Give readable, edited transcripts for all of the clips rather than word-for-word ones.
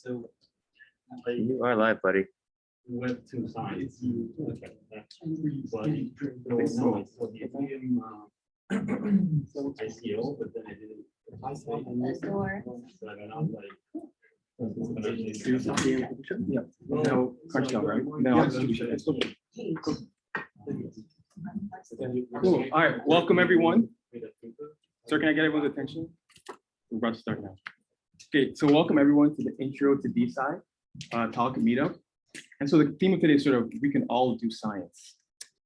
So You are live, buddy. web two sides. Okay. But now I saw the Ethereum ICO, but then I didn't. So I don't know, like. Yeah. Well, No, CrunchDAO, right? No, Yeah. distribution. Cool. All right. Welcome, everyone. Sir, can I get everyone's attention? We're about to start now. Okay, so welcome everyone to the intro to DesSci talk Meetup. And so the theme of today is sort of we can all do science.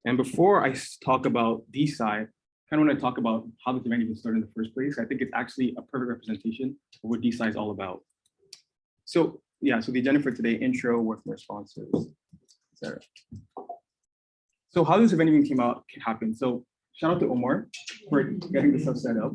And before I talk about DesSci, I kind of want to talk about how this event even started in the first place. I think it's actually a perfect representation of what DesSci is all about. So yeah, so the agenda for today, intro, work from our sponsors, etc. So how this event even came out can happen. So shout out to Omar for getting this stuff set up.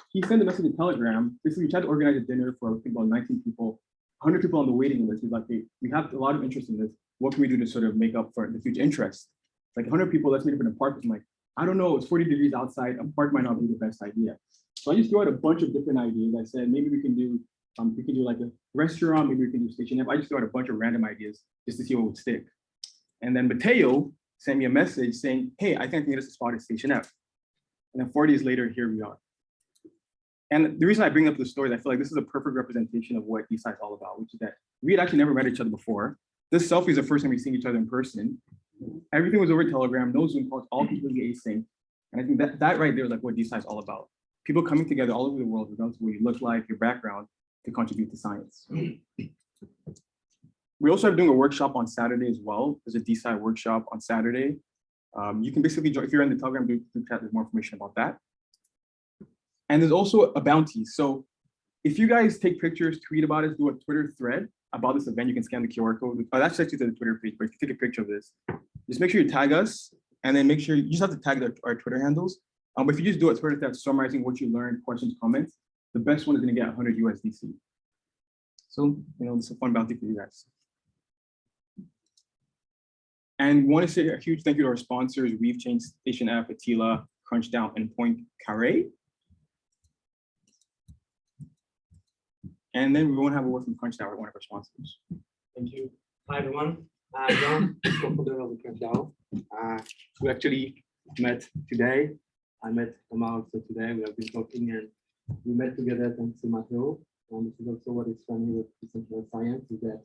He sent a message in Telegram. Basically, we tried to organize a dinner for I think about 19 people, 100 people on the waiting list. He's like, hey, we have a lot of interest in this. What can we do to sort of make up for the huge interest? Like 100 people, let's meet up in a park. I'm like, I don't know, it's 40 degrees outside. A park might not be the best idea. So I just threw out a bunch of different ideas. I said, maybe we can do like a restaurant, maybe we can do station F. I just threw out a bunch of random ideas just to see what would stick. And then Mateo sent me a message saying, hey, I think I can get us a spot at Station F. And then 4 days later, here we are. And the reason I bring up the story is I feel like this is a perfect representation of what DesSci is all about, which is that we had actually never met each other before. This selfie is the first time we've seen each other in person. Everything was over Telegram, no Zoom calls, all completely async. And I think that right there is like what DesSci is all about. People coming together all over the world, regardless of what you look like, your background, to contribute to science. We also are doing a workshop on Saturday as well. There's a DesSci workshop on Saturday. You can basically join, if you're in the Telegram group chat, there's more information about that. And there's also a bounty. So if you guys take pictures, tweet about it, do a Twitter thread about this event, you can scan the QR code. Oh, that's actually to the Twitter page, but if you take a picture of this, just make sure you tag us, and then make sure you just have to tag our Twitter handles. But if you just do a Twitter thread summarizing what you learned, questions, comments, the best one is going to get 100 USDC. So, it's a fun bounty for you guys. And want to say a huge thank you to our sponsors, Weavechain, Station F, Atila, CrunchDAO, and Point Carre. And then we won't have a word from CrunchDAO, one of our sponsors. Thank you. Hi, everyone. I'm John, co-founder of CrunchDAO. We actually met today. I met Omar also today. We have been talking and we met together thanks to Mateo. And this is also what is funny with decentralized science is that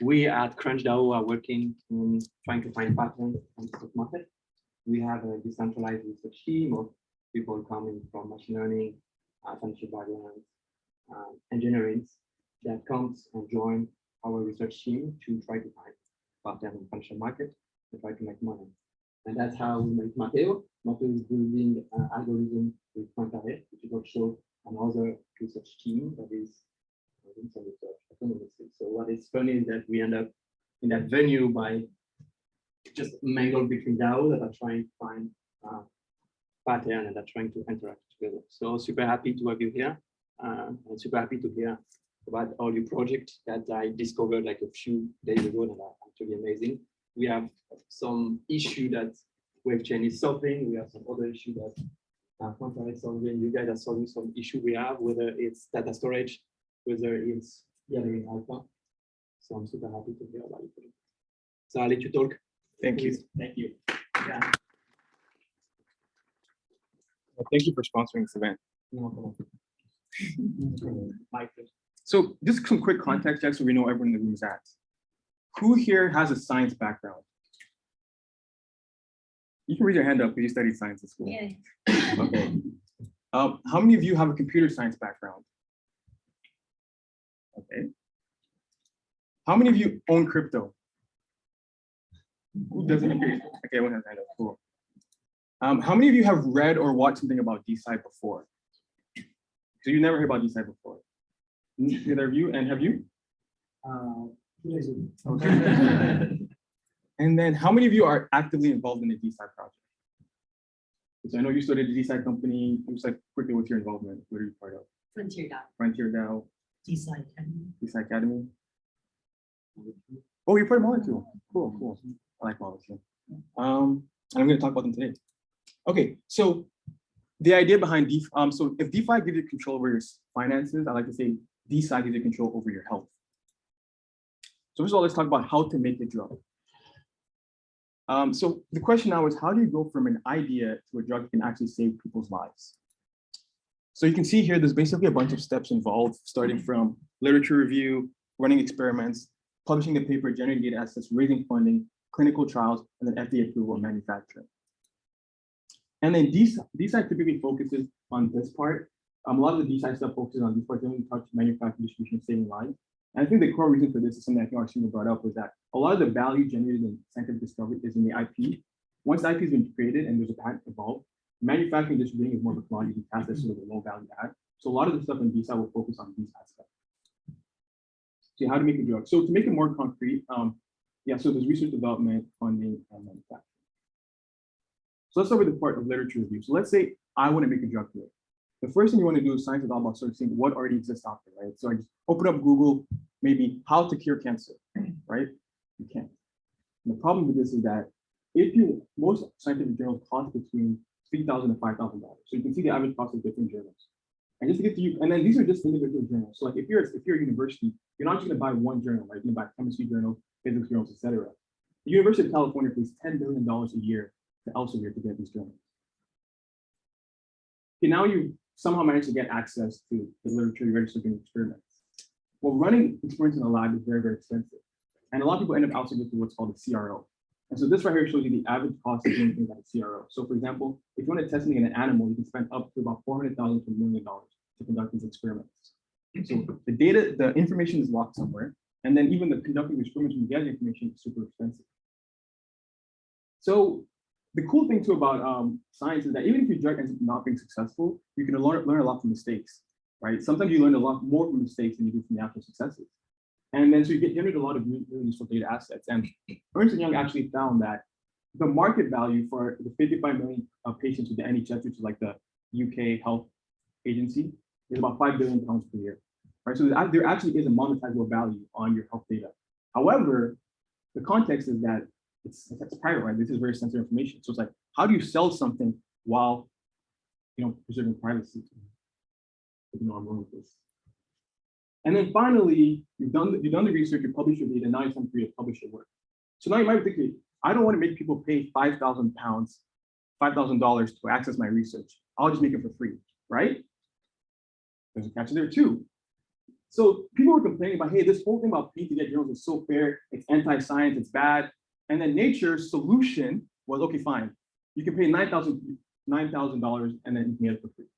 we at CrunchDAO are working on trying to find patterns on the stock market. We have a decentralized research team of people coming from machine learning, financial backgrounds, engineering that comes and join our research team to try to find pattern in financial market to try to make money. And that's how we met Mateo. Mateo is building an algorithm with Quantare, which is also another research team that is doing some research autonomously. So what is funny is that we end up in that venue by just mingle between DAO that are trying to find pattern and are trying to interact together. So super happy to have you here. I'm super happy to hear about all your projects that I discovered like a few days ago that are actually amazing. We have some issue that Weavechain is solving. We have some other issue that Quantare is solving. You guys are solving some issue we have, whether it's data storage, whether it's gathering alpha. So I'm super happy to hear about it. So I'll let you talk. Thank you. Thank you. Yeah. Well, thank you for sponsoring this event. No, So just some quick context checks so we know everyone in the room is at. Who here has a science background? You can raise your hand up because you studied science at school. Yeah. Okay. How many of you have a computer science background? Okay. How many of you own crypto? Who doesn't? Okay, everyone has a hand up. Cool. How many of you have read or watched something about DesSci before? So you never heard about DesSci before? Neither of you, and have you? Okay. And then how many of you are actively involved in the DesSci project? So I know you started a DesSci company. Just like quickly, what's your involvement? What are you part of? FrontierDAO. FrontierDAO. DesSci Academy. DesSci Academy. Oh, you're part of Molecule. Cool, cool. I like Molecule. I'm going to talk about them today. Okay, so the idea behind DeFi, so if DeFi gives you control over your finances, I like to say DesSci gives you control over your health. So first of all, let's talk about how to make a drug. So the question now is, how do you go from an idea to a drug that can actually save people's lives? So you can see here, there's basically a bunch of steps involved, starting from literature review, running experiments, publishing the paper, generating data assets, raising funding, clinical trials, and then FDA approval and manufacturing. And then DesSci typically focuses on this part. A lot of the DesSci stuff focuses on this part, they only touch manufacturing, distribution, saving lives. And I think the core reason for this is something I think our senior brought up, was that a lot of the value generated in scientific discovery is in the IP. Once the IP has been created and there's a patent involved, manufacturing and distributing is more of a commodity task that's sort of a low value add. So a lot of the stuff in DesSci will focus on these aspects. So how to make a drug. So to make it more concrete, so there's research development, funding, and manufacturing. So let's start with the part of literature review. So let's say I want to make a drug today. The first thing you want to do is science is all about sort of seeing what already exists out there, right? So I just open up Google, maybe how to cure cancer, right? You can't. And the problem with this is that most scientific journals cost between $3,000 and $5,000. So you can see the average cost of different journals. And just to get to you, and then these are just individual journals. So like if you're a university, you're not just going to buy one journal, right? You're going to buy chemistry journals, physics journals, etc. The University of California pays $10 billion a year to Elsevier to get these journals. Okay, now you somehow manage to get access to the literature you're registered doing experiments. Well, running experiments in a lab is very, very expensive. And a lot of people end up outsourcing to what's called a CRO. And so this right here shows you the average cost of doing things like a CRO. So for example, if you want to test something in an animal, you can spend up to about $400,000 to $1 million to conduct these experiments. So the data, the information is locked somewhere. And then even the conducting the experiments when you get the information is super expensive. So the cool thing too about science is that even if your drug ends up not being successful, you can learn a lot from mistakes, right? Sometimes you learn a lot more from mistakes than you do from the actual successes. And then so you generate a lot of really useful data assets. And Ernst & Young actually found that the market value for the 55 million patients with the NHS, which is like the UK health agency, is about £5 billion per year, right? So there actually is a monetizable value on your health data. However, the context is that it's private, right? This is very sensitive information. So it's like, how do you sell something while, preserving privacy? I'm wrong with this. And then finally, you've done the research, you publish your data, now it's time for you to publish your work. So now you might be thinking, I don't want to make people pay $5,000 to access my research. I'll just make it for free, right? There's a catch there too. So people were complaining about, hey, this whole thing about paying to get journals is so fair, it's anti-science, it's bad. And then Nature's solution was, okay, fine. You can pay $9,000 and then you can get it for free.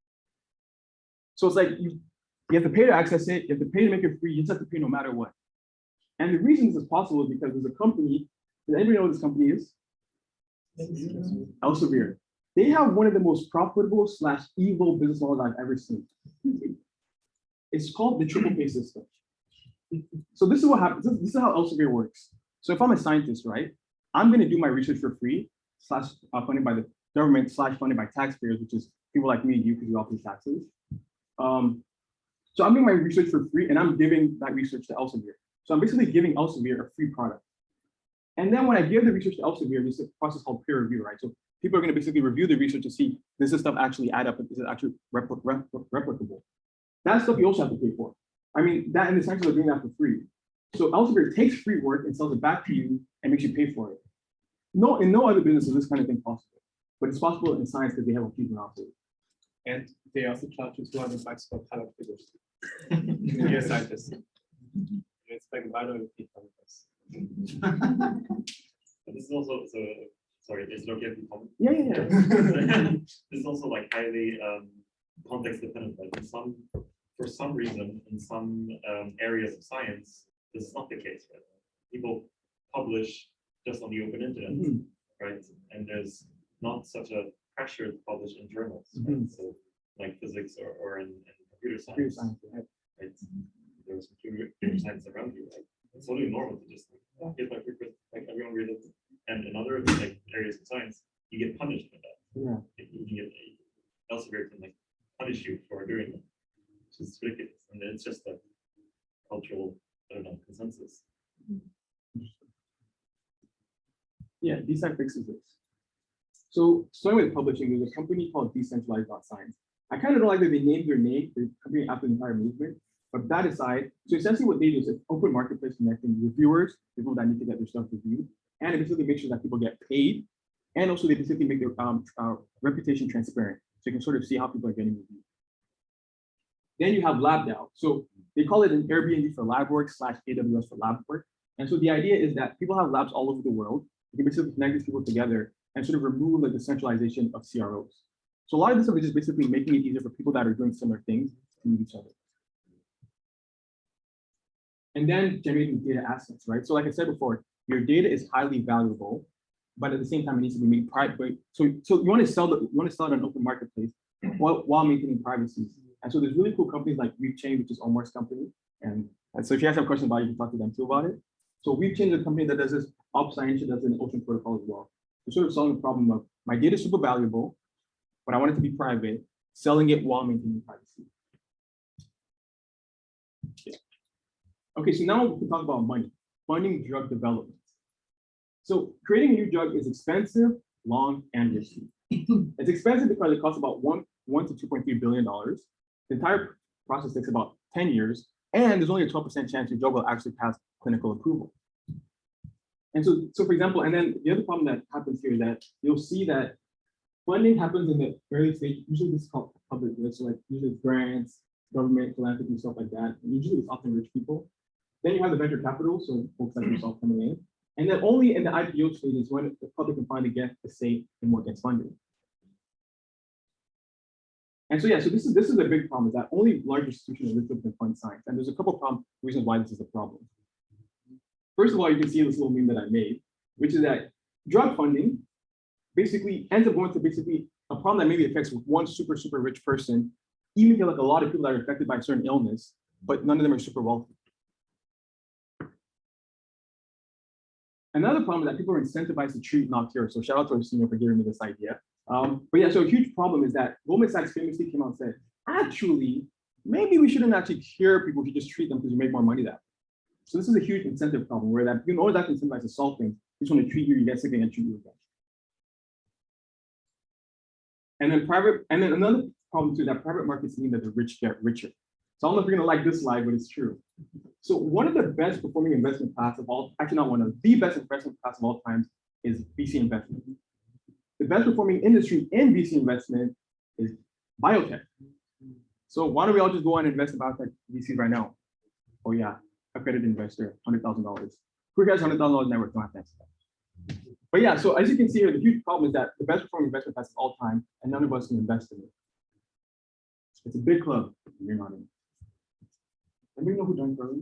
So it's like, you have to pay to access it, you have to pay to make it free, you just have to pay no matter what. And the reason this is possible is because there's a company, does anybody know what this company is? Elsevier. They have one of the most profitable / evil business models I've ever seen. It's called the triple pay system. So this is what happens, this is how Elsevier works. So if I'm a scientist, right, I'm gonna do my research for free, funded by the government, funded by taxpayers, which is people like me and you, because we all pay taxes. So I'm doing my research for free and I'm giving that research to Elsevier. So I'm basically giving Elsevier a free product. And then when I give the research to Elsevier, there's a process called peer review, right? So people are going to basically review the research to see, does this stuff actually add up? Is it actually replicable? That stuff you also have to pay for. I mean, that in the sense of doing that for free. So Elsevier takes free work and sells it back to you and makes you pay for it. In no other business is this kind of thing possible, but it's possible in science because they have a huge monopoly. And they also charge you $200 for pilot figures. You're a scientist. It's like $5 This is also sorry, is it okay if you comment? Yeah. This is also like highly context dependent. Like for some reason, in some areas of science, this is not the case. Right? People publish just on the open internet, right? And there's not such a pressure to publish in journals, right? So like physics or in computer science, right? There's computer science around you, right? It's totally normal to just get my paper, like everyone read it. And in other like areas of science, you get punished for that. Yeah. Like, you can get Elsevier can like punish you for doing it, which is ridiculous. And it's just a cultural, I don't know, consensus. Yeah, DesSci fixes this. So starting with publishing, there's a company called Decentralized.Science. I kind of don't like that they named their company after the entire movement, But that aside, so essentially what they do is an open marketplace connecting reviewers, people that need to get their stuff reviewed, and it basically makes sure that people get paid, and also they basically make their reputation transparent, so you can sort of see how people are getting reviewed. Then you have LabDAO. So they call it an Airbnb for lab work / AWS for lab work. And so the idea is that people have labs all over the world. You can basically connect these people together and sort of remove like the centralization of CROs. So a lot of this stuff is just basically making it easier for people that are doing similar things to meet each other. And then generating data assets, right? So like I said before, your data is highly valuable, but at the same time, it needs to be made private. So you want to sell it on an open marketplace while maintaining privacy. And so there's really cool companies like Weavechain, which is Omar's company. And so if you guys have questions about it, you can talk to them too about it. So Weavechain is a company that does this upside does an ocean protocol as well. They're sort of solving the problem of my data is super valuable, but I want it to be private, selling it while maintaining privacy. Yeah. Okay, so now we can talk about money, funding drug development. So creating a new drug is expensive, long, and risky. It's expensive because it costs about $1 to $2.3 billion. The entire process takes about 10 years, and there's only a 12% chance your drug will actually pass clinical approval. And so for example, and then the other problem that happens here is that you'll see that funding happens in the early stage. Usually this is called public good, so like usually grants, government, philanthropy, stuff like that. And usually it's often rich people. Then you have the venture capital, so folks like yourself coming in. And then only in the IPO stage is when the public can finally get a say in what gets funded. And so yeah, so this is a big problem, is that only large institutions are listed can fund science. And there's a couple of reasons why this is a problem. First of all, you can see this little meme that I made, which is that drug funding basically ends up going to basically a problem that maybe affects one super, super rich person, even if you have like a lot of people that are affected by a certain illness, but none of them are super wealthy. Another problem is that people are incentivized to treat, not cure. So shout out to our senior for giving me this idea. But yeah, so a huge problem is that Goldman Sachs famously came out and said, actually, maybe we shouldn't actually cure people, we should just treat them because you make more money that way. So this is a huge incentive problem where that you always have to incentivize to solve things. You just want to treat you, you get sick and treat you again. And then another problem too, that private markets mean that the rich get richer. So I don't know if you're gonna like this slide, but it's true. So one of the best performing investment class of all, actually not one of the best investment class of all times is VC investment. The best performing industry in VC investment is biotech. So why don't we all just go on and invest in biotech VC right now? Oh yeah, accredited investor, $100,000. Who has $100,000 network? Don't have to answer that. But yeah, so as you can see here, the huge problem is that the best performing investment class of all time, and none of us can invest in it. It's a big club. You're not in it. Anybody know who joined early?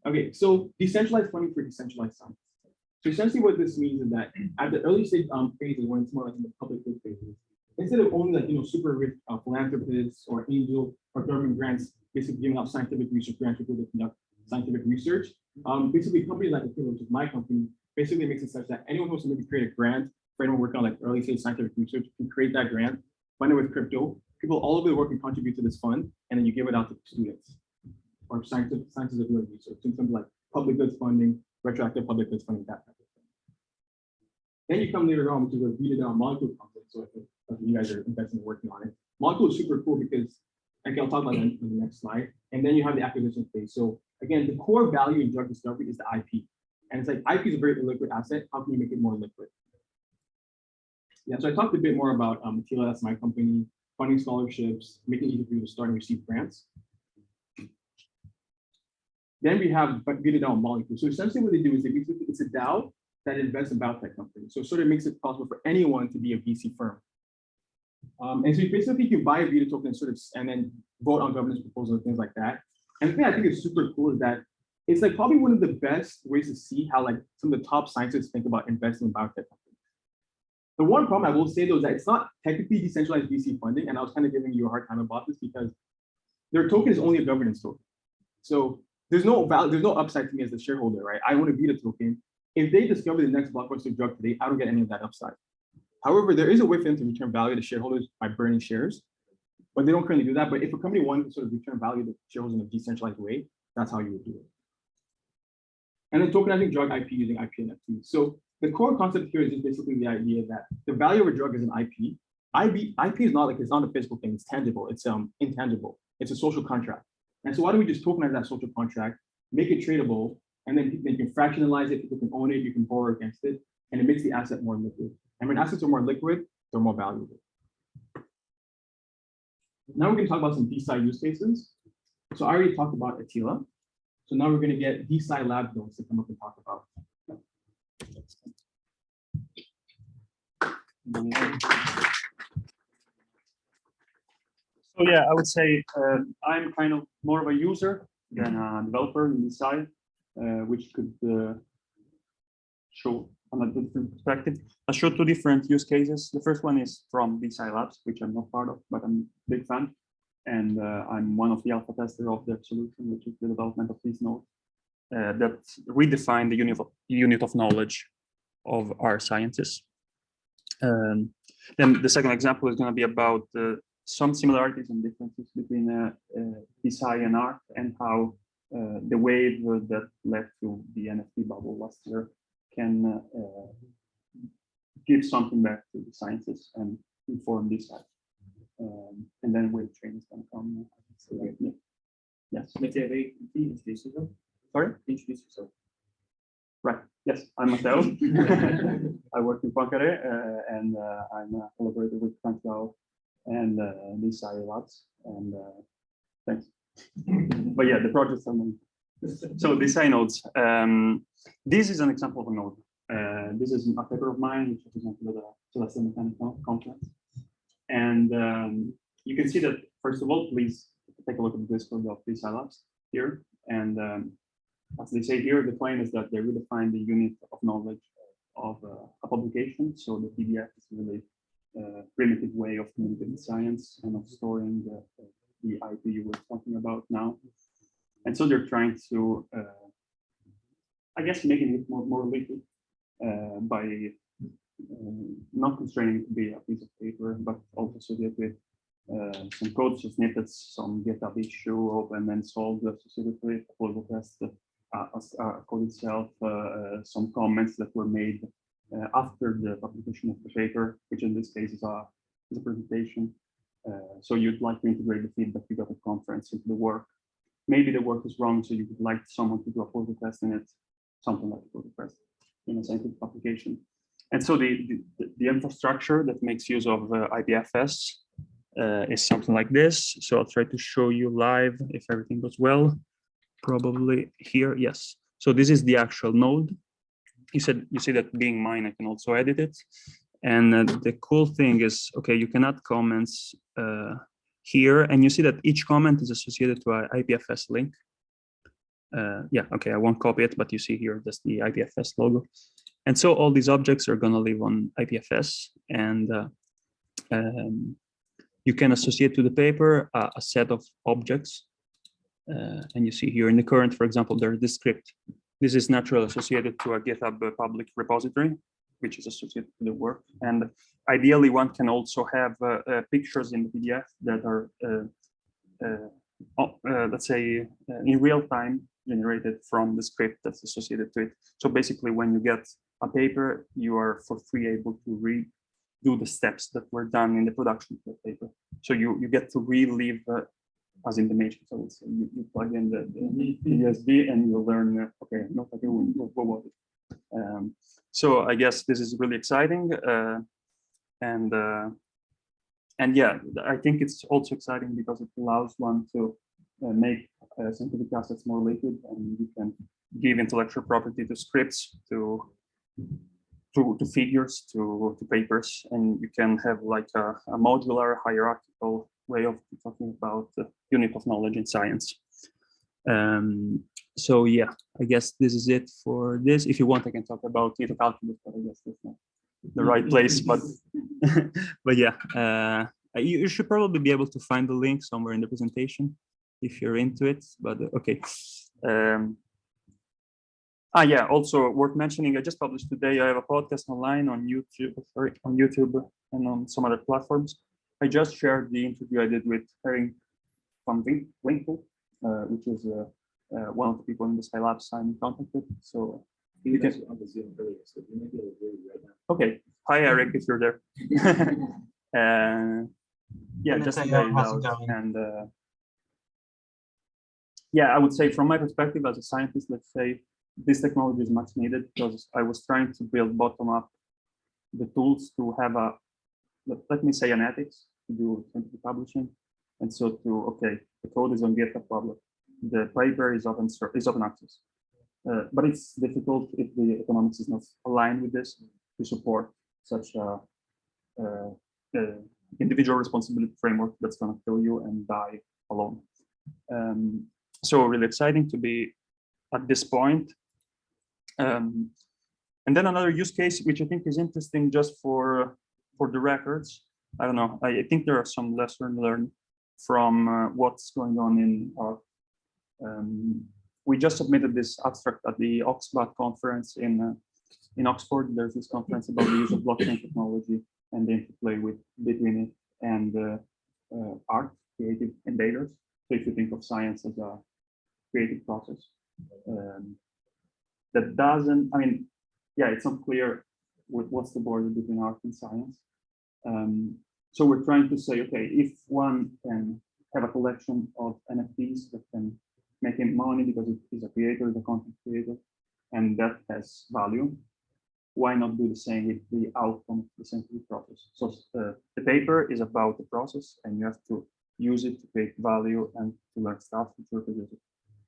Okay, so decentralized funding for decentralized science. So essentially what this means is that at the early stage phases, when it's more like in the public good phases, instead of only like super rich philanthropists or angel or government grants, basically giving out scientific research grants to people to conduct scientific research, basically companies like Atila, which is my company, basically makes it such that anyone who wants to maybe create a grant for anyone working on like early stage scientific research can create that grant, fund it with crypto. People all over the world can contribute to this fund, and then you give it out to students or scientists of doing research, in terms of like public goods funding, retroactive public goods funding, that type of thing. Then you come later on, which is a DeSci molecule concept. So I think you guys are investing and working on it. Molecule is super cool because, again, I'll talk about that in the next slide. And then you have the acquisition phase. So again, the core value in drug discovery is the IP. And it's like IP is a very illiquid asset. How can you make it more liquid? Yeah, so I talked a bit more about Atila, that's my company, funding scholarships, making it easy for you to start and receive grants. Then we have DeSci molecule. So essentially what they do is it's a DAO that invests in biotech companies. So it sort of makes it possible for anyone to be a VC firm. And so basically you can buy a Vita token and then vote on governance proposals and things like that. And the thing I think is super cool is that it's like probably one of the best ways to see how like some of the top scientists think about investing in biotech companies. The one problem I will say though is that it's not technically decentralized VC funding, and I was kind of giving you a hard time about this because their token is only a governance token. So there's no upside to me as a shareholder, right? I own a Vita token. If they discover the next blockbuster drug today, I don't get any of that upside. However, there is a way for them to return value to shareholders by burning shares, but they don't currently do that. But if a company wanted to sort of return value to shareholders in a decentralized way, that's how you would do it. And then tokenizing drug IP using IP NFTs. So the core concept here is just basically the idea that the value of a drug is an IP, IP is not like, it's not a physical thing, it's tangible, it's intangible, it's a social contract. And so why don't we just tokenize that social contract, make it tradable, and then you can fractionalize it, people can own it, you can borrow against it, and it makes the asset more liquid. And when assets are more liquid, they're more valuable. Now we're going to talk about some DesSci use cases. So I already talked about Atila. So now we're going to get DesSci lab nodes to come up and talk about. So yeah, I would say I'm kind of more of a user than a developer in DesSci, which could show on a different perspective. I'll show two different use cases. The first one is from DesSci Labs, which I'm not part of, but I'm a big fan. And I'm one of the alpha testers of their solution, which is the development of this node that redefine the unit of knowledge of our sciences. Then the second example is going to be about some similarities and differences between DesSci and art, and how the wave that led to the NFT bubble last year can give something back to the sciences and inform DesSci. And then Weavechain is going to come. Yeah. Yes. Introduce yourself. Sorry? Introduce yourself. Right. Yes, I'm Matteo. I work in FrontierDAO, and I'm a collaborator with CrunchDAO and DesCi Labs. And thanks. But yeah, the projects are mine. So DeSci Nodes. This is an example of a node. This is a paper of mine, which is presented at the Celestial Mechanical Conference. And you can see that, first of all, please take a look at the Discord of DesSci Labs here. And as they say here, the claim is that they redefine the unit of knowledge of a publication. So the PDF is really a primitive way of communicating science and of storing the IP you were talking about now. And so they're trying to, I guess, making it more liquid by not constraining it to be a piece of paper, but also so that with some code snippets, some GitHub issue, open and solved associated with it, pull request, code itself, some comments that were made after the publication of the paper, which in this case is a presentation. So you'd like to integrate the feedback you got at conference into the work. Maybe the work is wrong, so you would like someone to do a pull request in it, something like a pull request in a scientific application. And so the infrastructure that makes use of IPFS is something like this. So I'll try to show you live if everything goes well. Probably here, yes. So this is the actual node. You see that being mine, I can also edit it. And the cool thing is, okay, you can add comments here, and you see that each comment is associated to an IPFS link. Yeah, okay, I won't copy it, but you see here, that's the IPFS logo. And so all these objects are going to live on IPFS, and you can associate to the paper a set of objects. And you see here in the current, for example, there's this script. This is naturally associated to a GitHub public repository, which is associated to the work. And ideally, one can also have pictures in the PDF that are, let's say, in real time generated from the script that's associated to it. So basically, when you get a paper, you are for free able to redo the steps that were done in the production of the paper. So you get to relive as in the matrix. So you plug in the USB and you learn, okay, no, what was it? So I guess this is really exciting. And yeah, I think it's also exciting because it allows one to make scientific assets more liquid, and you can give intellectual property to scripts, to figures, to papers, and you can have like a modular hierarchical way of talking about the unit of knowledge in science. So yeah, I guess this is it for this. If you want, I can talk about data calculus, but I guess that's not the right place. But but yeah, you should probably be able to find the link somewhere in the presentation if you're into it. But okay. Yeah, also worth mentioning, I just published today, I have a podcast online on YouTube, and on some other platforms. I just shared the interview I did with Herring from Winkle, which is one of the people in the DesSci Labs I'm in contact with. So you can on the Zoom earlier, so you might be able to hear you right now. Okay. Hi, Eric, if you're there. Yeah, just to lay it out. And yeah, I would say from my perspective as a scientist, let's say this technology is much needed because I was trying to build bottom up the tools to have a, let me say, an ethics to do scientific publishing. And so okay, the code is on GitHub public. The paper is open access. But it's difficult if the economics is not aligned with this to support such a individual responsibility framework that's going to kill you and die alone. So really exciting to be at this point. And then another use case, which I think is interesting just for the records. I don't know, I think there are some lessons learned from what's going on in our, we just submitted this abstract at the Oxbat conference in Oxford. There's this conference about the use of blockchain technology and the interplay between it and art, creative endeavors. So if you think of science as a creative process, that doesn't, I mean, yeah, it's not clear what's the border between art and science. So we're trying to say, okay, if one can have a collection of NFTs that can make him money because he's a creator, the content creator, and that has value, why not do the same with the outcome of the scientific process? So the paper is about the process, and you have to use it to create value and to learn stuff and to reproduce it.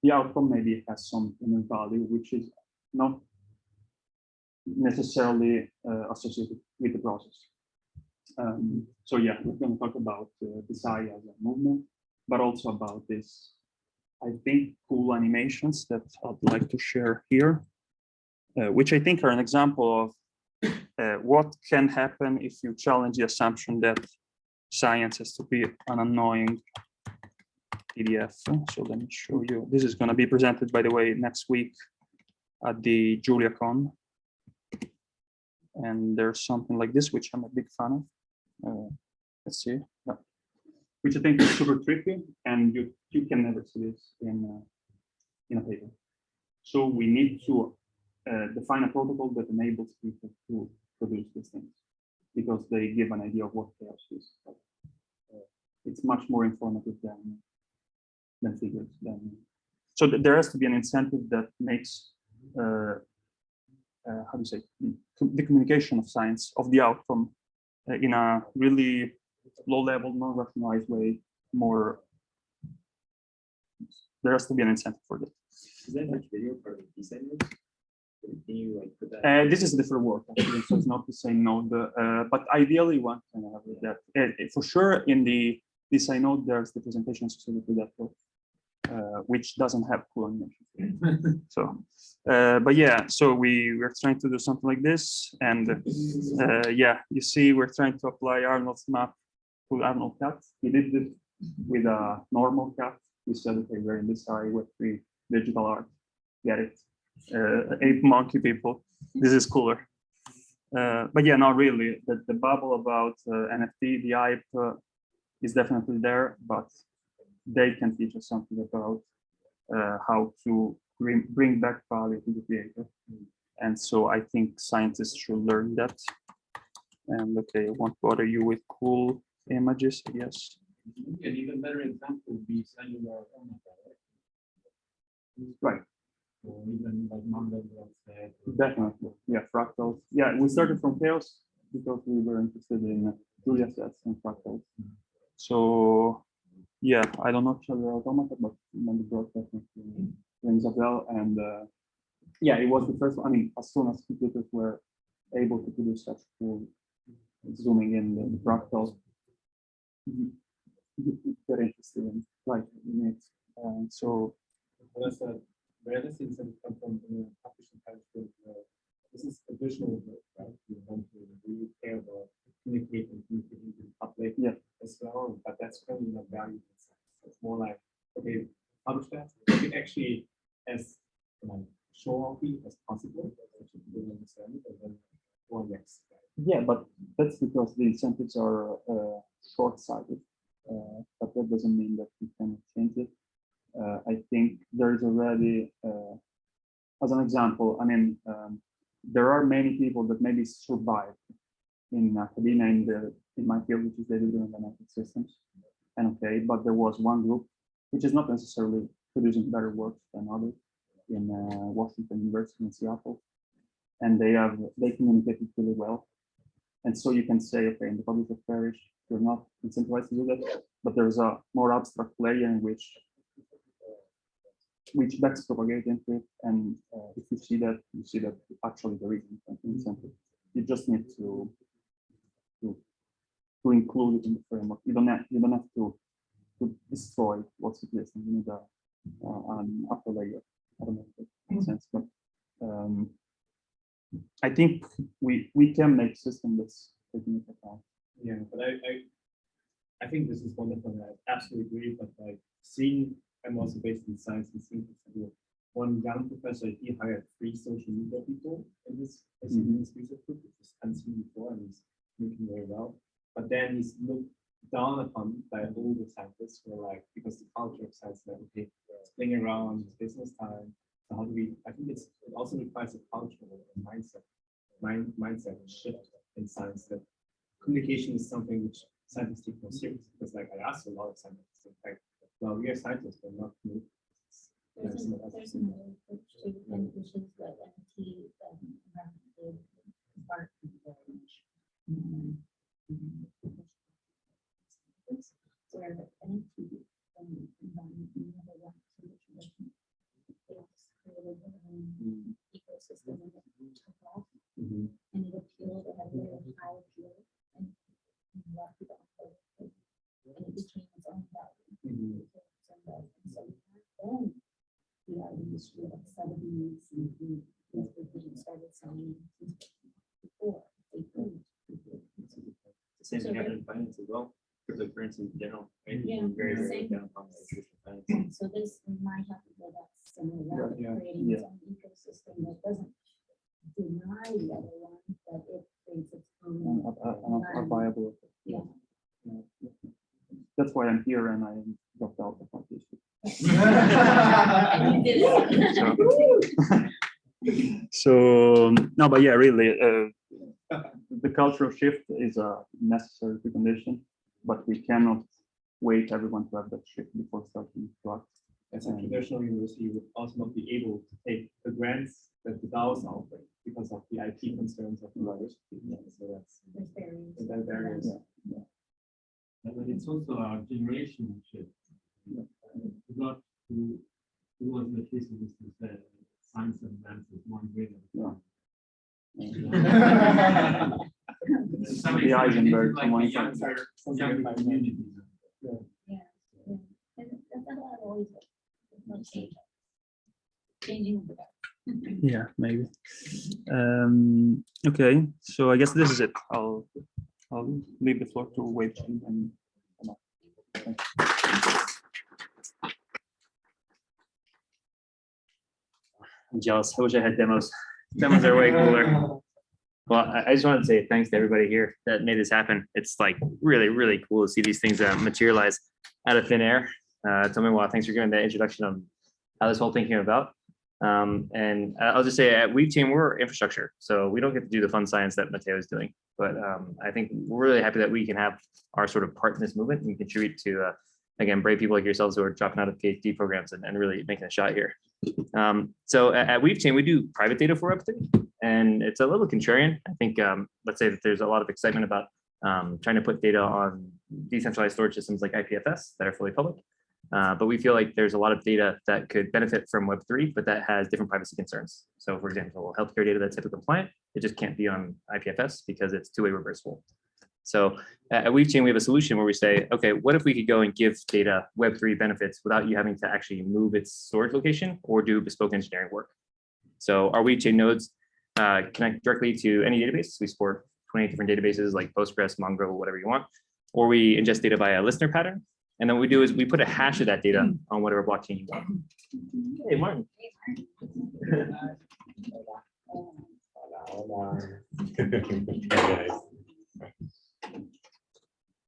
The outcome maybe has some inner value, which is not necessarily associated with the process. So yeah, we're going to talk about DesSci as a movement, but also about this, I think, cool animations that I'd like to share here, which I think are an example of what can happen if you challenge the assumption that science has to be an annoying PDF. So let me show you. This is going to be presented, by the way, next week at the JuliaCon. And there's something like this, which I'm a big fan of. Let's see. Yeah. Which I think is super tricky, and you can never see this in a paper. So we need to define a protocol that enables people to produce these things, because they give an idea of what chaos is. But, it's much more informative than figures. So there has to be an incentive that makes how do you say, the communication of science, of the outcome, in a really low-level, non-rationalized way. More, there has to be an incentive for that. Is that much video for the DeSci Nodes? Can you like put that? This is a different work, actually, so it's not the same node. But ideally, one can have that. For sure, in the DeSci node, there's the presentation associated with that work, which doesn't have cool animation. So, but yeah, so we're trying to do something like this, and yeah, you see, we're trying to apply Arnold's map to Arnold cat. He did it with a normal cat. We said, okay, we're in DesSci with free digital art. Get it? Ape monkey people. This is cooler. But yeah, not really. The bubble about NFT, the hype is definitely there, but they can teach us something about how to bring back value to the creator. And so I think scientists should learn that. And okay, I won't bother you with cool images, I guess. An even better example would be cellular automata, Right. or even like non-verbal. Definitely. Yeah, fractals. Yeah, we started from chaos because we were interested in Julia sets and fractals. So yeah, I don't know cellular automata, but the broad definitely rings a bell. And yeah, it was the first one. I mean, as soon as computers were able to produce such cool zooming in the fractals, get interested in it. So That's where this things come from in publishing type of this is additional work, right? You want to really care about communicating with the public as well, but that's currently not valued in science. It's more like, okay, publish that, make it actually as show-offy as possible, and then go on next. yeah, but that's because the incentives are short-sighted, but that doesn't mean that we can change it. I think there is already, as an example, I mean, there are many people that maybe survived in academia in my field, which is data driven dynamic systems. And okay, but there was one group which is not necessarily producing better work than others in Washington University in Seattle, and they communicated really well. And so you can say, okay, in the public parish, you're not incentivized to do that, but there's a more abstract layer in which that's propagated into it. And if you see that actually there is an incentive. You just need to include it in the framework. You don't have to destroy what's existing. You need an upper layer. I don't know if that makes sense, but I think we can make system that's taking into account. Yeah, but I think this is wonderful. I absolutely agree. But like seeing, I'm also based in science and seeing one young professor, he hired 3 social media people in this research group, which was unseen before, and he's making very well. But then he's looked down upon by all the scientists who are like, because the culture of science is like, okay, playing around, it's business time. So how do we? I think it also requires a cultural mindset shift in science, that communication is something which scientists take more seriously. Because like I asked a lot of scientists, in fact, well, we are scientists, but not communicators. There's another approach to it, which is the NFT environmental part very much. Where the NFT environment never went to the tradition. They just created their own ecosystem and it took off. And it appealed, it had a very high appeal, and a lot of people uploaded it. And it became its own value. And so then the art industry of 70s and things started selling before they could. The same thing happened in finance as well. Cryptocurrency in general, right? Yeah, Very, very same. down on the traditional finance. So this might have to go that similar route, creating its own ecosystem that doesn't deny the other one, but it creates its own A viable. Yeah. That's why I'm here and I dropped out of my PhD. And you did it. So no, but yeah, really, the cultural shift is a necessary precondition, but we cannot wait everyone to have that shift before starting to act. As a traditional university, you would also not be able to take the grants that the DAOs are offering because of the IP concerns of the university. So that's There's barriers. there are barriers. And it's also a generation shift. It's not who was the case of this said science and math is one grade at a time. To some The extent, Eisenberg it's from one like side. the younger community. Yeah. And that's how it always works. There's no change. Changing the better. Yeah, maybe. Okay, so I guess this is it. I'll leave the floor to Weavechain and. I'm jealous. I wish I had demos. Demos are way cooler. Well, I just wanted to say thanks to everybody here that made this happen. It's like really, really cool to see these things materialize out of thin air. Tomiwa, thanks for giving that introduction on how this whole thing came about. And I'll just say at Weavechain, we're infrastructure. So we don't get to do the fun science that Matteo is doing. But I think we're really happy that we can have our sort of part in this movement and contribute to, again, brave people like yourselves who are dropping out of PhD programs and really making a shot here. So at Weavechain, we do private data for Web3, and it's a little contrarian. I think, let's say that there's a lot of excitement about trying to put data on decentralized storage systems like IPFS that are fully public. But we feel like there's a lot of data that could benefit from Web3, but that has different privacy concerns. So for example, healthcare data that's HIPAA compliant, it just can't be on IPFS because it's two-way reversible. So at Weavechain, we have a solution where we say, okay, what if we could go and give data Web3 benefits without you having to actually move its storage location or do bespoke engineering work? So our Weavechain nodes connect directly to any database. We support 28 different databases like Postgres, Mongo, whatever you want, or we ingest data via a listener pattern. And then what we do is we put a hash of that data on whatever blockchain you want. Hey, Martin.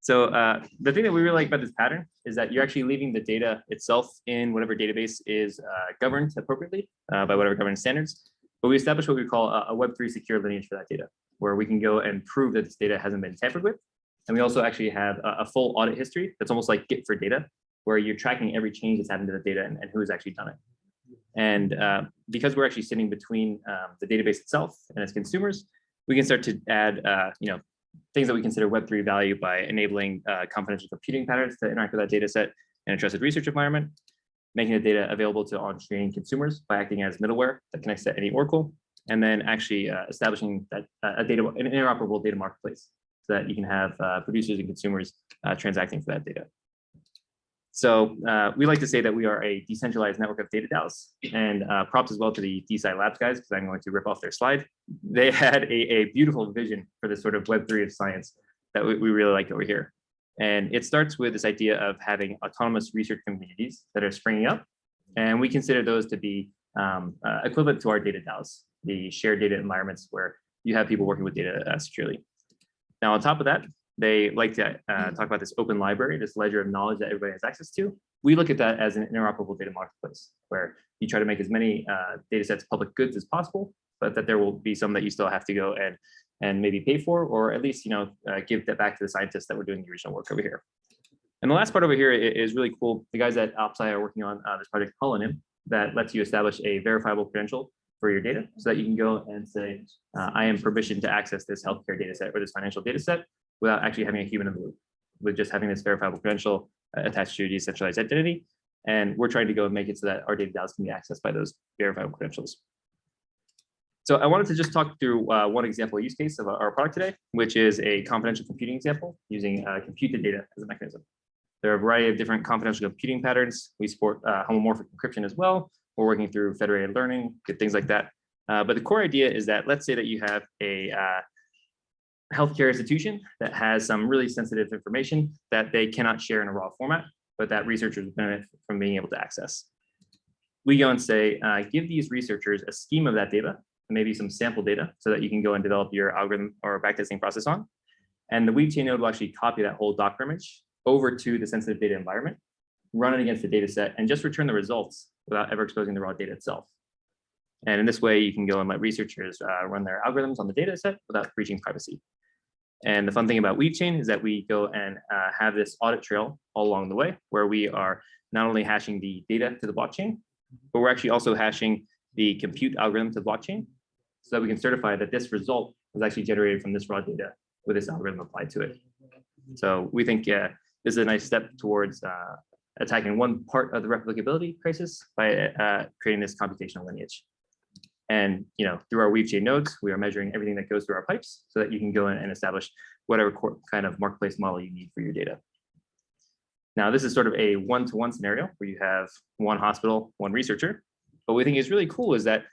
So the thing that we really like about this pattern is that you're actually leaving the data itself in whatever database is governed appropriately by whatever governance standards. But we establish what we call a Web3 secure lineage for that data. where we can go and prove that this data hasn't been tampered with. And we also actually have a full audit history that's almost like Git for data, where you're tracking every change that's happened to the data and who has actually done it. And because we're actually sitting between the database itself and its consumers, we can start to add things that we consider Web3 value by enabling confidential computing patterns to interact with that data set in a trusted research environment, making the data available to on-chain consumers by acting as middleware that connects to any Oracle, and then actually establishing that an interoperable data marketplace so that you can have producers and consumers transacting for that data. So we like to say that we are a decentralized network of data DAOs, and props as well to the DeSci Labs guys, because I'm going to rip off their slide. They had a beautiful vision for this sort of Web3 of science that we really like over here. And it starts with this idea of having autonomous research communities that are springing up. And we consider those to be equivalent to our data DAOs, the shared data environments where you have people working with data securely. Now, on top of that, they like to talk about this open library, this ledger of knowledge that everybody has access to. We look at that as an interoperable data marketplace, where you try to make as many data sets public goods as possible, but that there will be some that you still have to go and maybe pay for, or at least give that back to the scientists that were doing the original work over here. And the last part over here is really cool. The guys at DesSci are working on this project Holonym that lets you establish a verifiable credential for your data so that you can go and say, I am permissioned to access this healthcare data set or this financial data set without actually having a human in the loop, with just having this verifiable credential attached to your decentralized identity. And we're trying to go and make it so that our data DAOs can be accessed by those verifiable credentials. So I wanted to just talk through one example use case of our product today, which is a confidential computing example using computed data as a mechanism. There are a variety of different confidential computing patterns. We support homomorphic encryption as well. We're working through federated learning, good things like that. But the core idea is that let's say that you have a healthcare institution that has some really sensitive information that they cannot share in a raw format, but that researchers benefit from being able to access. We go and say, give these researchers a scheme of that data, maybe some sample data, so that you can go and develop your algorithm or backtesting process on. And the Weavechain node will actually copy that whole Docker image over to the sensitive data environment, run it against the data set, and just return the results without ever exposing the raw data itself. And in this way, you can go and let researchers run their algorithms on the data set without breaching privacy. And the fun thing about Weavechain is that we go and have this audit trail all along the way, where we are not only hashing the data to the blockchain, but we're actually also hashing the compute algorithm to the blockchain, so that we can certify that this result was actually generated from this raw data with this algorithm applied to it. So we think this is a nice step towards attacking one part of the replicability crisis by creating this computational lineage. And through our Weavechain nodes, we are measuring everything that goes through our pipes so that you can go in and establish whatever kind of marketplace model you need for your data. Now, this is sort of a one-to-one scenario where you have one hospital, one researcher. But what we think is really cool is that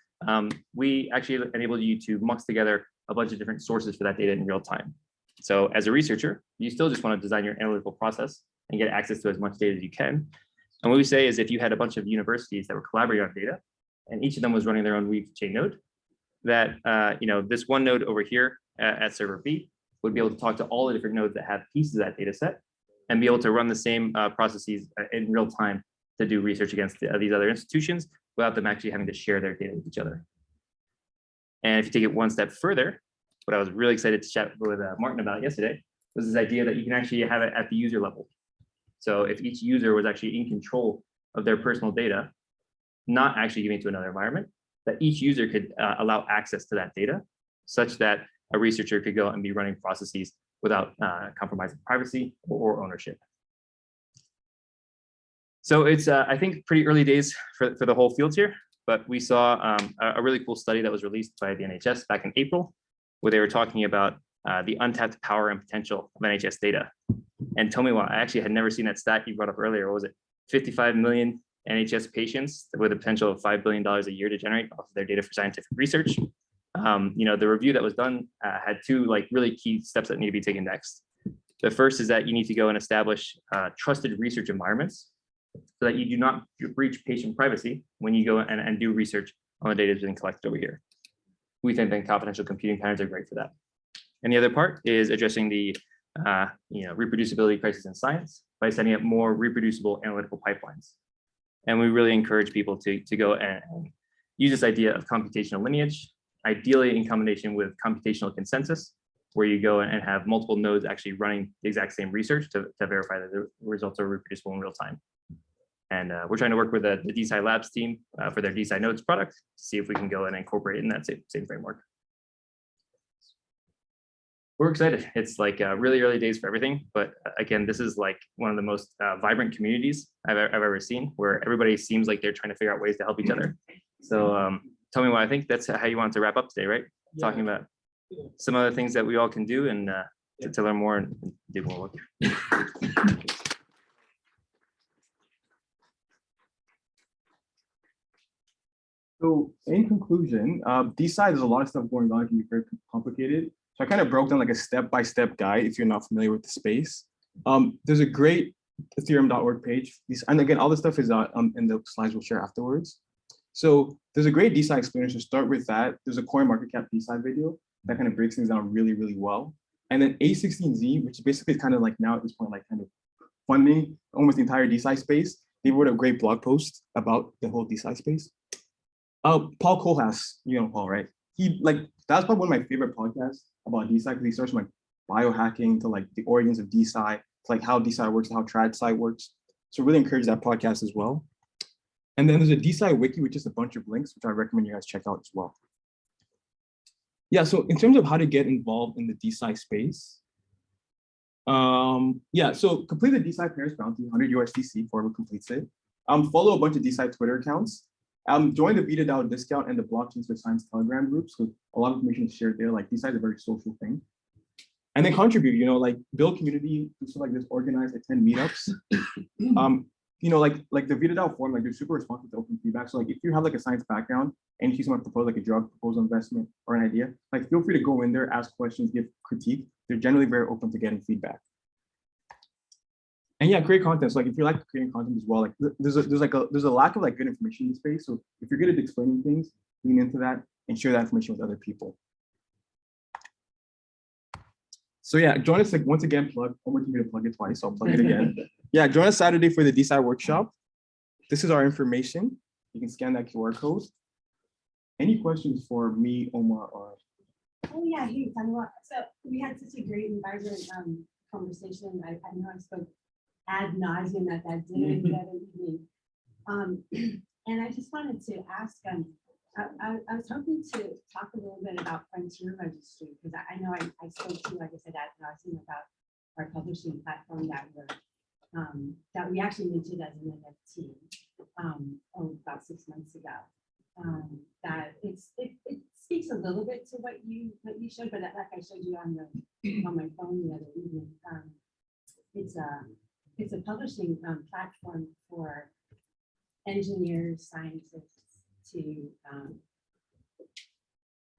we actually enable you to mux together a bunch of different sources for that data in real time. So as a researcher, you still just want to design your analytical process and get access to as much data as you can. And what we say is if you had a bunch of universities that were collaborating on data, and each of them was running their own Weavechain node, that this one node over here at server B would be able to talk to all the different nodes that have pieces of that data set and be able to run the same processes in real time to do research against these other institutions without them actually having to share their data with each other. And if you take it one step further, what I was really excited to chat with Martin about yesterday was this idea that you can actually have it at the user level. So if each user was actually in control of their personal data, not actually giving it to another environment, that each user could allow access to that data such that a researcher could go and be running processes without compromising privacy or ownership. So it's, I think, pretty early days for the whole field here, but we saw a really cool study that was released by the NHS back in April, where they were talking about the untapped power and potential of NHS data. And tell me what, I actually had never seen that stat you brought up earlier. What was it? 55 million NHS patients with a potential of $5 billion a year to generate off of their data for scientific research. The review that was done had two really key steps that need to be taken next. The first is that you need to go and establish trusted research environments so that you do not breach patient privacy when you go and do research on the data that's being collected over here. We think that confidential computing patterns are great for that. And the other part is addressing the reproducibility crisis in science by setting up more reproducible analytical pipelines. And we really encourage people to go and use this idea of computational lineage ideally in combination with computational consensus, where you go and have multiple nodes actually running the exact same research to verify that the results are reproducible in real time. And we're trying to work with the DeSci Labs team for their DeSci Nodes product to see if we can go and incorporate it in that same framework. We're excited. It's like really early days for everything. But again, this is like one of the most vibrant communities I've ever seen, where everybody seems like they're trying to figure out ways to help each other. So tell me what I think that's how you want to wrap up today, right? Yeah. Talking about some other things that we all can do and to learn more and do more work. So in conclusion, DeSci, there's a lot of stuff going on. It can be very complicated. So I kind of broke down like a step-by-step guide if you're not familiar with the space. There's a great Ethereum.org page. And again, all this stuff is in the slides we'll share afterwards. So there's a great DeSci explainer, so start with that. There's a CoinMarketCap DeSci video that kind of breaks things down really, really well. And then A16Z, which is basically kind of like now at this point, like kind of funding almost the entire DeSci space. They wrote a great blog post about the whole DeSci space. Paul Kohlhaas, you know Paul, right? That's probably one of my favorite podcasts about DeSci because he starts from like biohacking to like the origins of DeSci, to like how DeSci works, how TradSci works. So really encourage that podcast as well. And then there's a DeSci wiki, which is a bunch of links, which I recommend you guys check out as well. Yeah, so in terms of how to get involved in the DeSci space, yeah, so complete the DeSci Paris Bounty, 100 USDC for whoever completes it. Follow a bunch of DeSci Twitter accounts. Join the VitaDAO discount and the Blockchains for Science Telegram groups, because a lot of information is shared there. Like DeSci is a very social thing. And then contribute, you know, like build community, do stuff like this, organize, attend meetups. You know, like the VitaDAO forum, like they're super responsive to open feedback. So like if you have like a science background and you see someone propose like a drug proposal investment or an idea, like feel free to go in there, ask questions, give critique. They're generally very open to getting feedback. And yeah, create content. So like if you like creating content as well, like there's a lack of like good information in the space. So if you're good at explaining things, lean into that and share that information with other people. So yeah, join us like once again, plug. Homework me to plug it twice, so I'll plug it again. Yeah, join us Saturday for the DeSci workshop. This is our information. You can scan that QR code. Any questions for me, Omar, or? Oh yeah, hey, Atila. So we had such a great and vibrant conversation. I know I spoke ad nauseum at that dinner the other evening. And I just wanted to ask, I was hoping to talk a little bit about Frontier Registry, because I know I spoke to, like I said, ad nauseum about our publishing platform that we actually minted as an NFT about 6 months ago. That it speaks a little bit to what you showed, but like I showed you on my phone the other evening, it's a publishing platform for engineers, scientists to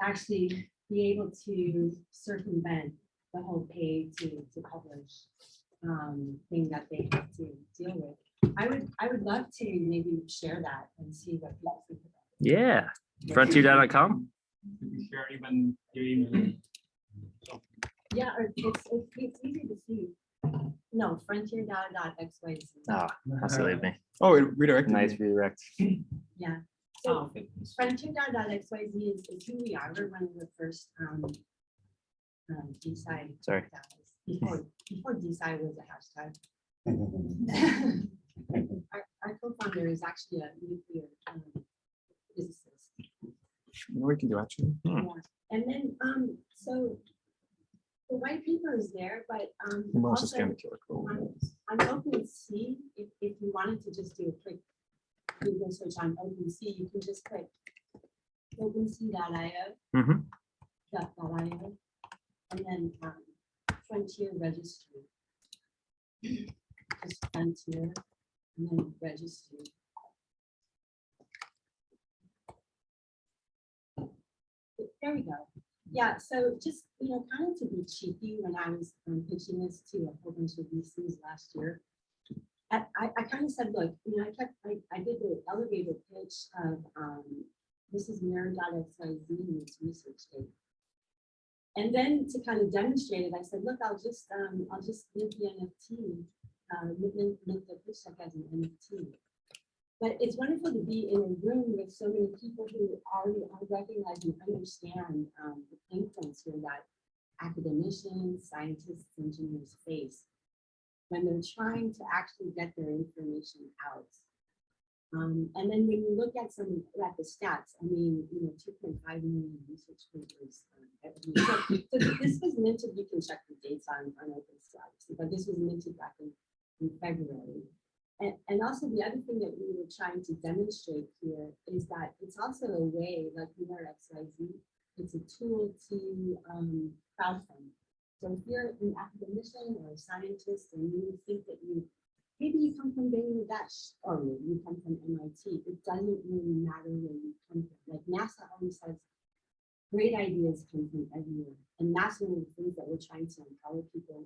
actually be able to circumvent the whole pay to publish thing that they have to deal with. I would love to maybe share that and see what people think about it. Yeah, FrontierDAO.com. Did you share even your email? Yeah, it's easy to see. No, FrontierDAO.xyz. Ah, that's silly of me. Oh, it redirected. Nice me. redirect. Yeah. So FrontierDAO.xyz is who we are. We're one of the first DeSci. Sorry. Before DeSci was a hashtag. Our co-founder is actually a nuclear physicist. You know what we can do actually? Yeah. And then so the white paper is there, but You might also also scan the QR code. on OpenSea, if you wanted to just do a quick Google search on OpenSea, you can just click OpenSea.io, .io, and then Frontier Registry. Just Frontier, and then Registry. There we go. Yeah, so just, kind of to be cheeky, when I was pitching this to a whole bunch of VCs last year, I kind of said, look, I did the elevator pitch of this is mirror.xyz in its research data. And then to kind of demonstrate it, I said, look, I'll just give the NFT, link the pitch deck as an NFT. But it's wonderful to be in a room with so many people who already recognize and understand the pain points here that academicians, scientists, engineers face when they're trying to actually get their information out. And then when you look at the stats, I mean, 2.5 million research papers every year. So this was minted, you can check the dates on OpenStax, but this was minted back in February. And also the other thing that we were trying to demonstrate here is that it's also a way, like we are XYZ, it's a tool to crowdfund. So if you're an academician or a scientist and you think that maybe you come from Bangladesh or maybe you come from MIT, it doesn't really matter where you come from. Like NASA always says, great ideas come from everywhere. And that's one of the things that we're trying to empower people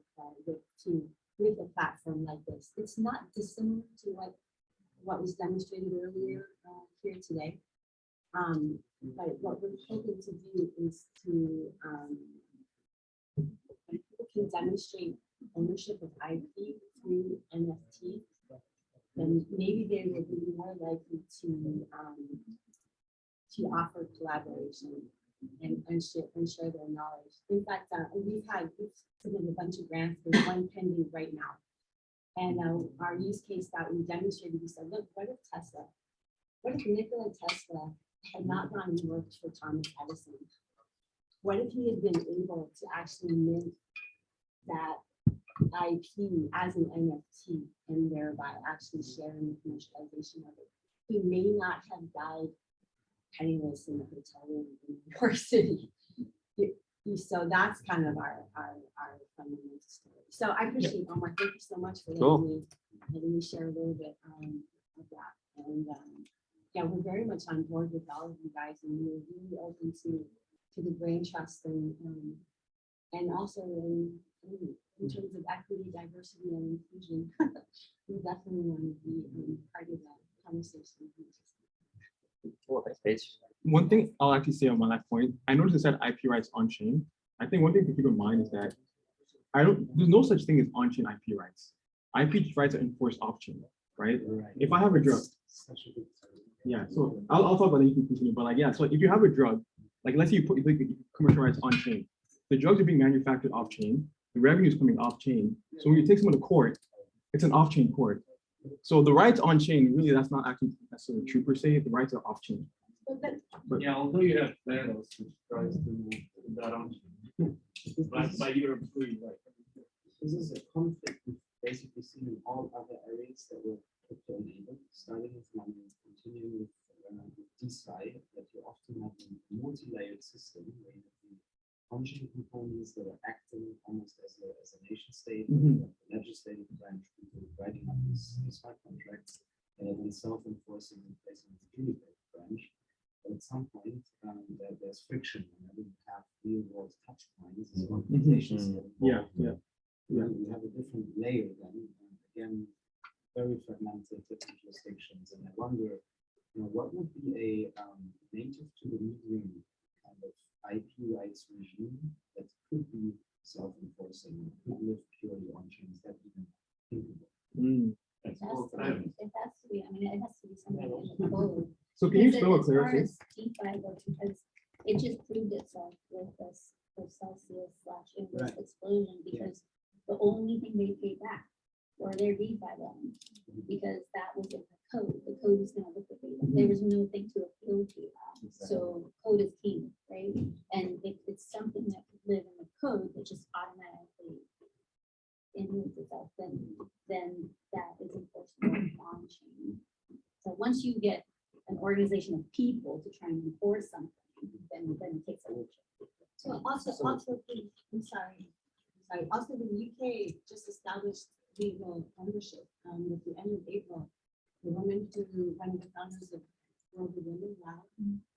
with a platform like this. It's not dissimilar to what was demonstrated earlier here today. But what we're hoping to do is to people can demonstrate ownership of IP through NFT, then maybe they will be more likely to offer collaboration and share their knowledge. In fact, we've submitted a bunch of grants. There's one pending right now. And our use case that we demonstrated, we said, look, what if Nikola Tesla had not gone and worked for Thomas Edison? What if he had been able to actually mint that IP as an NFT and thereby actually sharing the commercialization of it? He may not have died penniless in a hotel room in New York City. So that's kind of our fundamental story. So I appreciate Omar. Thank you so much for letting me share a little bit of that. And yeah, we're very much on board with all of you guys, and we're really open to the brain trust and also in terms of equity, diversity, and inclusion. We definitely want to be part of that conversation. Cool, thanks, Paige. One thing I'll actually say on that point, I noticed it said IP rights on chain. I think one thing to keep in mind is that there's no such thing as on-chain IP rights. IP rights are enforced off-chain, right? If I have a drug, yeah, so I'll talk about that, you can continue, but yeah, so if you have a drug, let's say you put commercial rights on chain, the drugs are being manufactured off chain, the revenue is coming off chain. So when you take someone to court, it's an off chain court. So the rights on chain, really, that's not actually necessarily true per se. The rights are off chain. But yeah, although you have Thanos, which tries to put that on, by your free, right? This is a conflict we've basically seen in all other areas that were crypto enabled, starting with money, continuing with DesSci, that you often have a multi-layered system where you have the on-chain components that are acting almost as a nation state, the legislative branch, people writing up these smart contracts, and then self-enforcing and placing the judicial branch. But at some point, there's friction, and we have real-world touch points. Organizations we have a different layer then, and again, very fragmented, different jurisdictions, and I wonder, what would be a native to the medium kind of IP rights regime that could be self-enforcing, could live purely on chains that even thinkable? It has to be. I mean, it has to be something in the code. So can you explain what clear is? DeFi goes, because it just proved itself with this Celsius/inverse explosion, because the only thing they paid back were their DeFi loans, because that was in the code. The code is going to liquidate them. There was nothing to appeal to. So code is king, right? And if it's something that could live in the code that just automatically inherits itself, then that is enforceable on chain. So once you get an organization of people to try and enforce something, then it takes a while. So also, I'm sorry. Also, the UK just established legal ownership at the end of April. The woman who one of the founders of World of Women,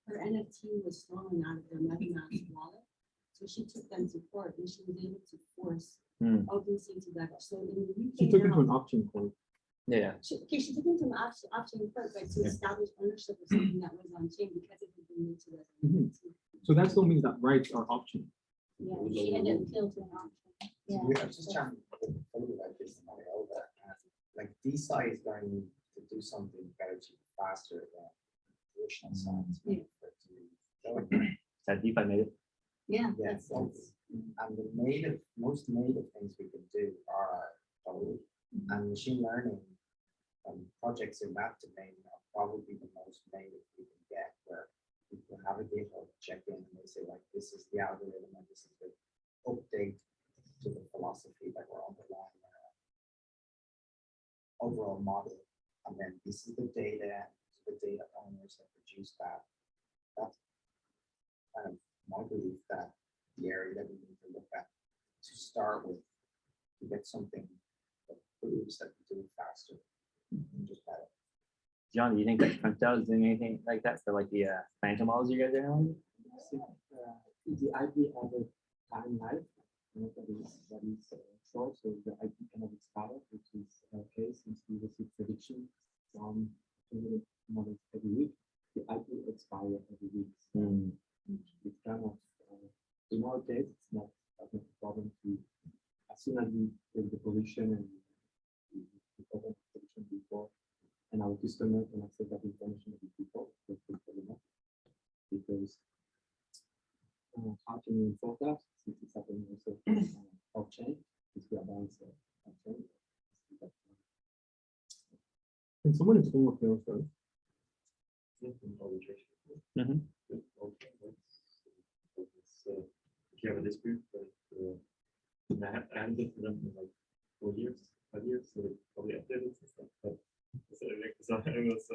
her NFT was stolen out of their MetaMask wallet. So she took them to court and she was able to force OpenSea together. So in the UK, She took it to an off-chain court. Yeah. She took them to an off-chain court, but to establish ownership of something that was on chain because it had been minted as an NFT. So that still means that rights are off-chain. Yeah, she had to appeal to an option. Yeah. I was just trying to think about this in my elbow. Like DesSci is going to do something very cheap faster than traditional science. That DeFi made it. Yeah. Yes, and the most native things we can do are code and machine learning projects in that domain are probably the most native we can get, where people have a GitHub check in and they say like, this is the algorithm and this is the update to the philosophy that we're underlying our overall model, and then this is the data owners that produce that. That's kind of my belief that the area that we need to look at to start with, to get something that proves that we do it faster and just better. John, do you think that CrunchDAO is doing anything like that for like the financial models you guys are doing? The IP of a time life, that is short, so the IP cannot expire, which is okay since we receive prediction from models every week. The IP expire every week. It cannot, in our case, it's not a problem to, as soon as we take the position and we open the position before, and our customer can access that information every before, because how can you enforce that since it's happening also off chain? If we are balanced off chain. Can someone explain what fails does? Mhm. If you have a dispute, but I haven't been for them in like 4 years, 5 years, so they probably updated some stuff. But so I was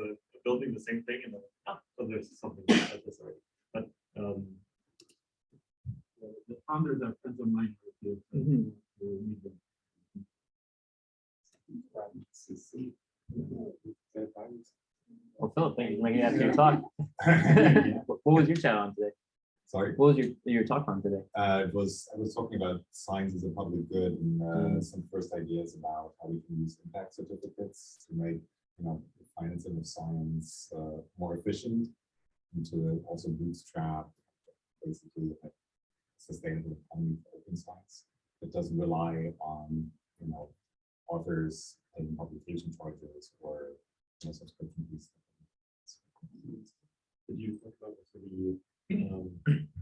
building the same thing, and then so there's something like this already. But The founders are friends of mine. CC. Well, Philip, thank you for making that talk. What was your chat on today? Sorry, What was your talk on today? I was talking about science as a public good and some first ideas about how we can use impact certificates to make the financing of science more efficient, and to also bootstrap basically a sustainable economy for open science that doesn't rely on authors paying publication charges or subscription fees. did you talk about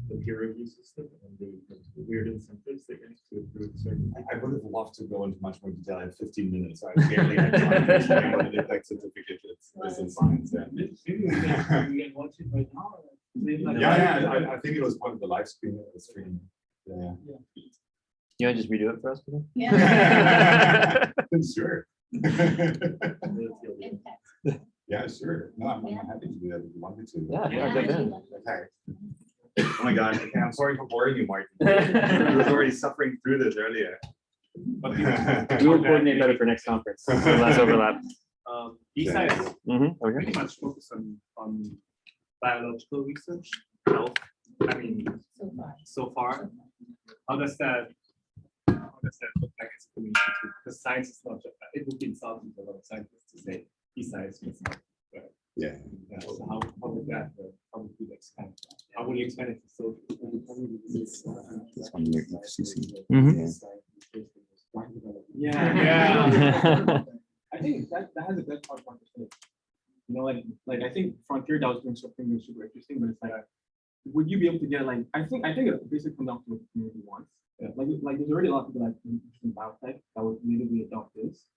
the peer review system and the weird incentives they get to approve certain? I would have loved to go into much more detail. I had 15 minutes. So I barely had time to explain what an impact certificate is in science. Maybe we can watch it right now. Yeah, I think it was part of the live stream. Yeah. You want to just redo it for us? Peter? Yeah. Sure. Impact. Yeah, sure. No, I'm happy to do that if you want me to. Yeah, jump in. Okay. Oh my God. Okay, I'm sorry for boring you, Martin. I was already suffering through this earlier. We will coordinate better for next conference. So less overlap. DesSci is Okay. pretty much focused on biological research, health. I mean, so far, how does that look like as a community? Because science is not just, it would be insulting to a lot of scientists to say DesSci is just not, right? Yeah. So how would that work? How would you expand that? How would you expand it to social? This one here, EthCC. Yeah. I think that has a good part of understanding. Like I think FrontierDAO is doing something that's super interesting, but it's like, would you be able to get I think it basically comes down to what the community wants. Yeah. Like there's already a lot of people in biotech that would natively adopt this.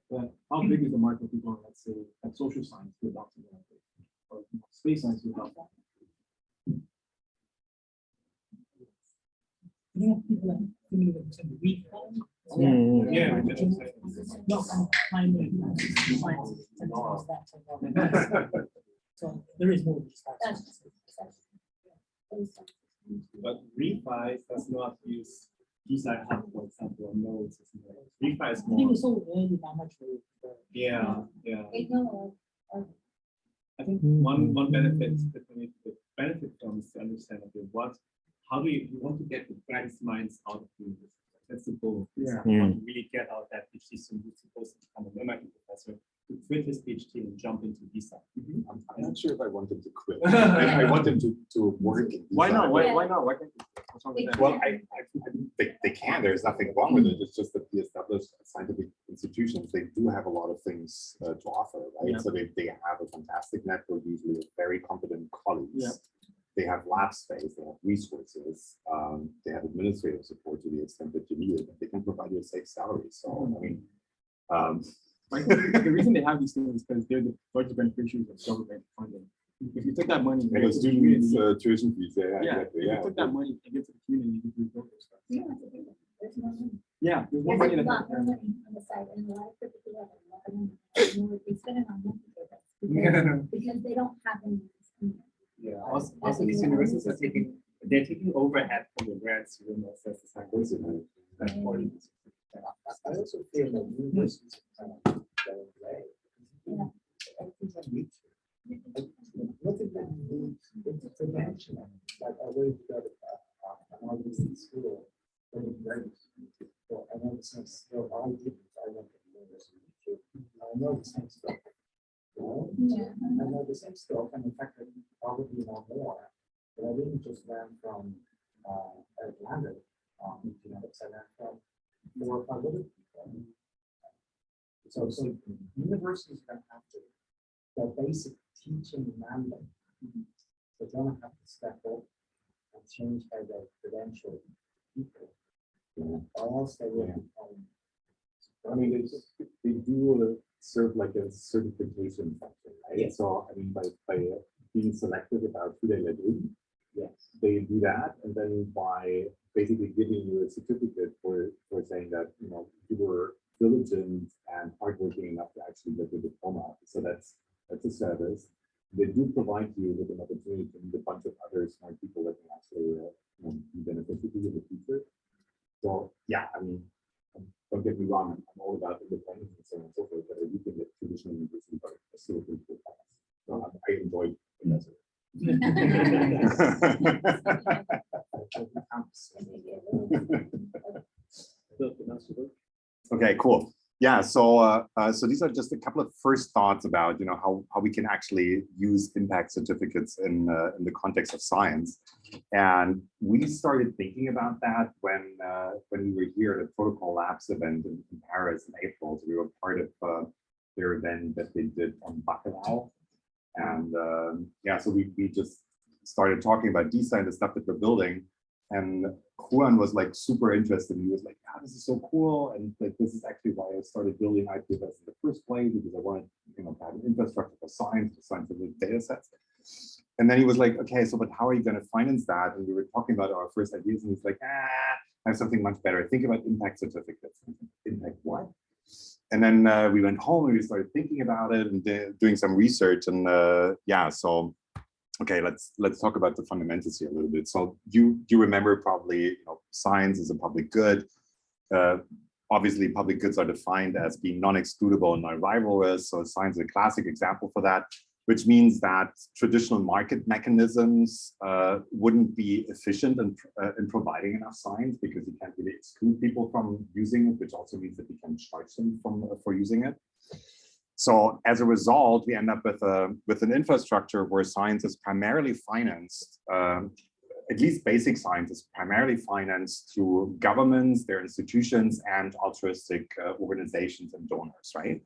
But how big is the market of people, let's say, like social science to adopt something like this, or space science to adopt that? You have people like Weavechain. Yeah. No, I'm finding that. So there is more. But ReFi does not use DesSci Hub, for example, or nodes. ReFi is I think more. it's so early how much. Yeah. I think Mm-hmm. one benefit that we need to benefit from is to understand how do you want to get the brightest minds out of the university? That's the goal. Yeah. You want to really get out that PhD student who's supposed to become an MIT professor to quit his PhD and jump into DesSci. I'm not sure if I want them to quit. I want them to work. In Why not? DesSci. Why not? Why can't Well, they can. There's nothing wrong with it. It's just that the established scientific institutions, they do have a lot of things to offer, right? Yeah. So they have a fantastic network, usually of very competent colleagues. Yeah. They have lab space, they have resources, they have administrative support to the extent that you need it. They can provide you a safe salary. So, I mean, I think the reason they have these things is because they're the largest beneficiaries of government funding. If you took that money, and and gave the to the students' community, tuition fees, yeah, yeah, exactly, if yeah. you took that money and give it to the community, you could do those stuff. Yeah, that's a big one. There's no money. Yeah, there's one There's money a that. lot more money on the side, and a lot of people have a lot of money. They spend it on monthly payments because they don't have any. Yeah, also these universities are they're taking overhead from the grants to assess the science. That's important. I also feel that universities are kind of going away. Yeah. Everything's on YouTube. Nothing that needs intervention. Like I always got an artist in school. I know the same skill. I went to university. I know the same stuff. You know? Yeah. I know the same stuff, and in fact, I probably know more. But I didn't just learn from Atlanta. You know, I learned from 4 or 5 other people. So universities don't have to, their basic teaching mandate, they don't have to step up and change how they credential people. Or else they will become. I mean, they do serve like a certification function, right? Yes. So, I mean, by being selective about who they let in, Yes. they do that, and then by basically giving you a certificate for saying that, you know, you were diligent and hardworking enough to actually get the diploma. So that's a service. They do provide you with an opportunity to meet a bunch of other smart people that can actually be beneficial to you in the future. So yeah, I mean, don't get me wrong, I'm all about independence and so on and so forth, but I do think that traditional universities are still pretty cool. So I enjoyed the message. Okay, cool. Yeah, so so these are just a couple of first thoughts about, you know, how we can actually use impact certificates in the context of science. And we started thinking about that when we were here at the Protocol Labs event in Paris in April. So we were part of their event that they did on Bacalhau. And yeah, so we just started talking about DesSci and the stuff that we're building. And Juan was like super interested. He was like, "Ah, this is so cool." And like, this is actually why I started building IPFS in the first place, because I wanted, you know, to have an infrastructure for scientific data sets. And then he was like, "Okay, so but how are you going to finance that?" And we were talking about our first ideas, and he's like, I have something much better. Think about impact certificates. Impact what? And then we went home and we started thinking about it and doing some research. And yeah, so okay, let's talk about the fundamentals here a little bit. So you remember probably, you know, science is a public good. Obviously, public goods are defined as being non-excludable and non-rivalrous. So science is a classic example for that, which means that traditional market mechanisms wouldn't be efficient in providing enough science, because you can't really exclude people from using it, which also means that you can charge them for using it. So as a result, we end up with an infrastructure where science is primarily financed, at least basic science is primarily financed through governments, their institutions, and altruistic organizations and donors, right?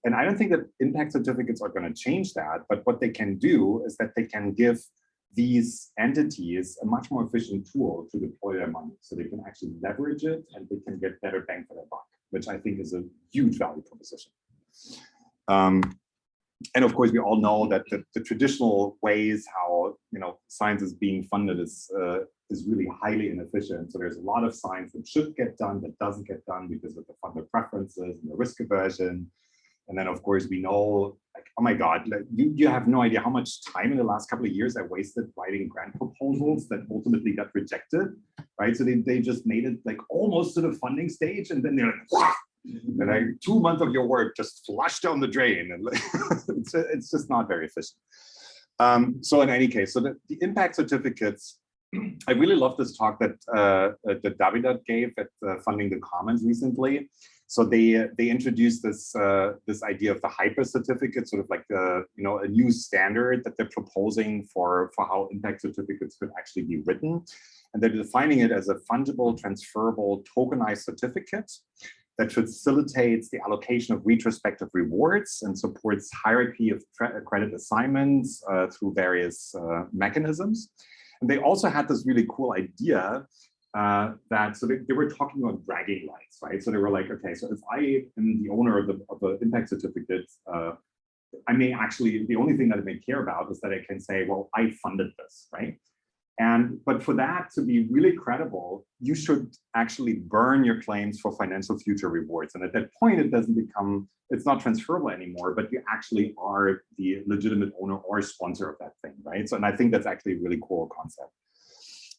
And I don't think that impact certificates are going to change that, but what they can do is that they can give these entities a much more efficient tool to deploy their money. So they can actually leverage it and they can get better bang for their buck, which I think is a huge value proposition. And of course, we all know that the traditional ways how, you know, science is being funded is really highly inefficient. So there's a lot of science that should get done that doesn't get done because of the funder preferences and the risk aversion. And then, of course, we know, like, oh my God, like, you have no idea how much time in the last couple of years I wasted writing grant proposals that ultimately got rejected, right? So they just made it like almost to the funding stage, and then they're like, "Wah!" And like 2 months of your work just flushed down the drain, and it's just not very efficient. So in any case, so the impact certificates, I really love this talk that Davidat gave at Funding the Commons recently. So they introduced this this idea of the hyper certificate, sort of like you know, a new standard that they're proposing for how impact certificates could actually be written, and they're defining it as a fungible, transferable, tokenized certificate that facilitates the allocation of retrospective rewards and supports hierarchy of credit assignments through various mechanisms. And they also had this really cool idea so they were talking about bragging rights, right? So they were like, okay, so if I am the owner of the impact certificate, I may actually, the only thing that I may care about is that I can say, well, I funded this, right? But for that to be really credible, you should actually burn your claims for financial future rewards. And at that point, it doesn't become, it's not transferable anymore, but you actually are the legitimate owner or sponsor of that thing, right? So, and I think that's actually a really cool concept.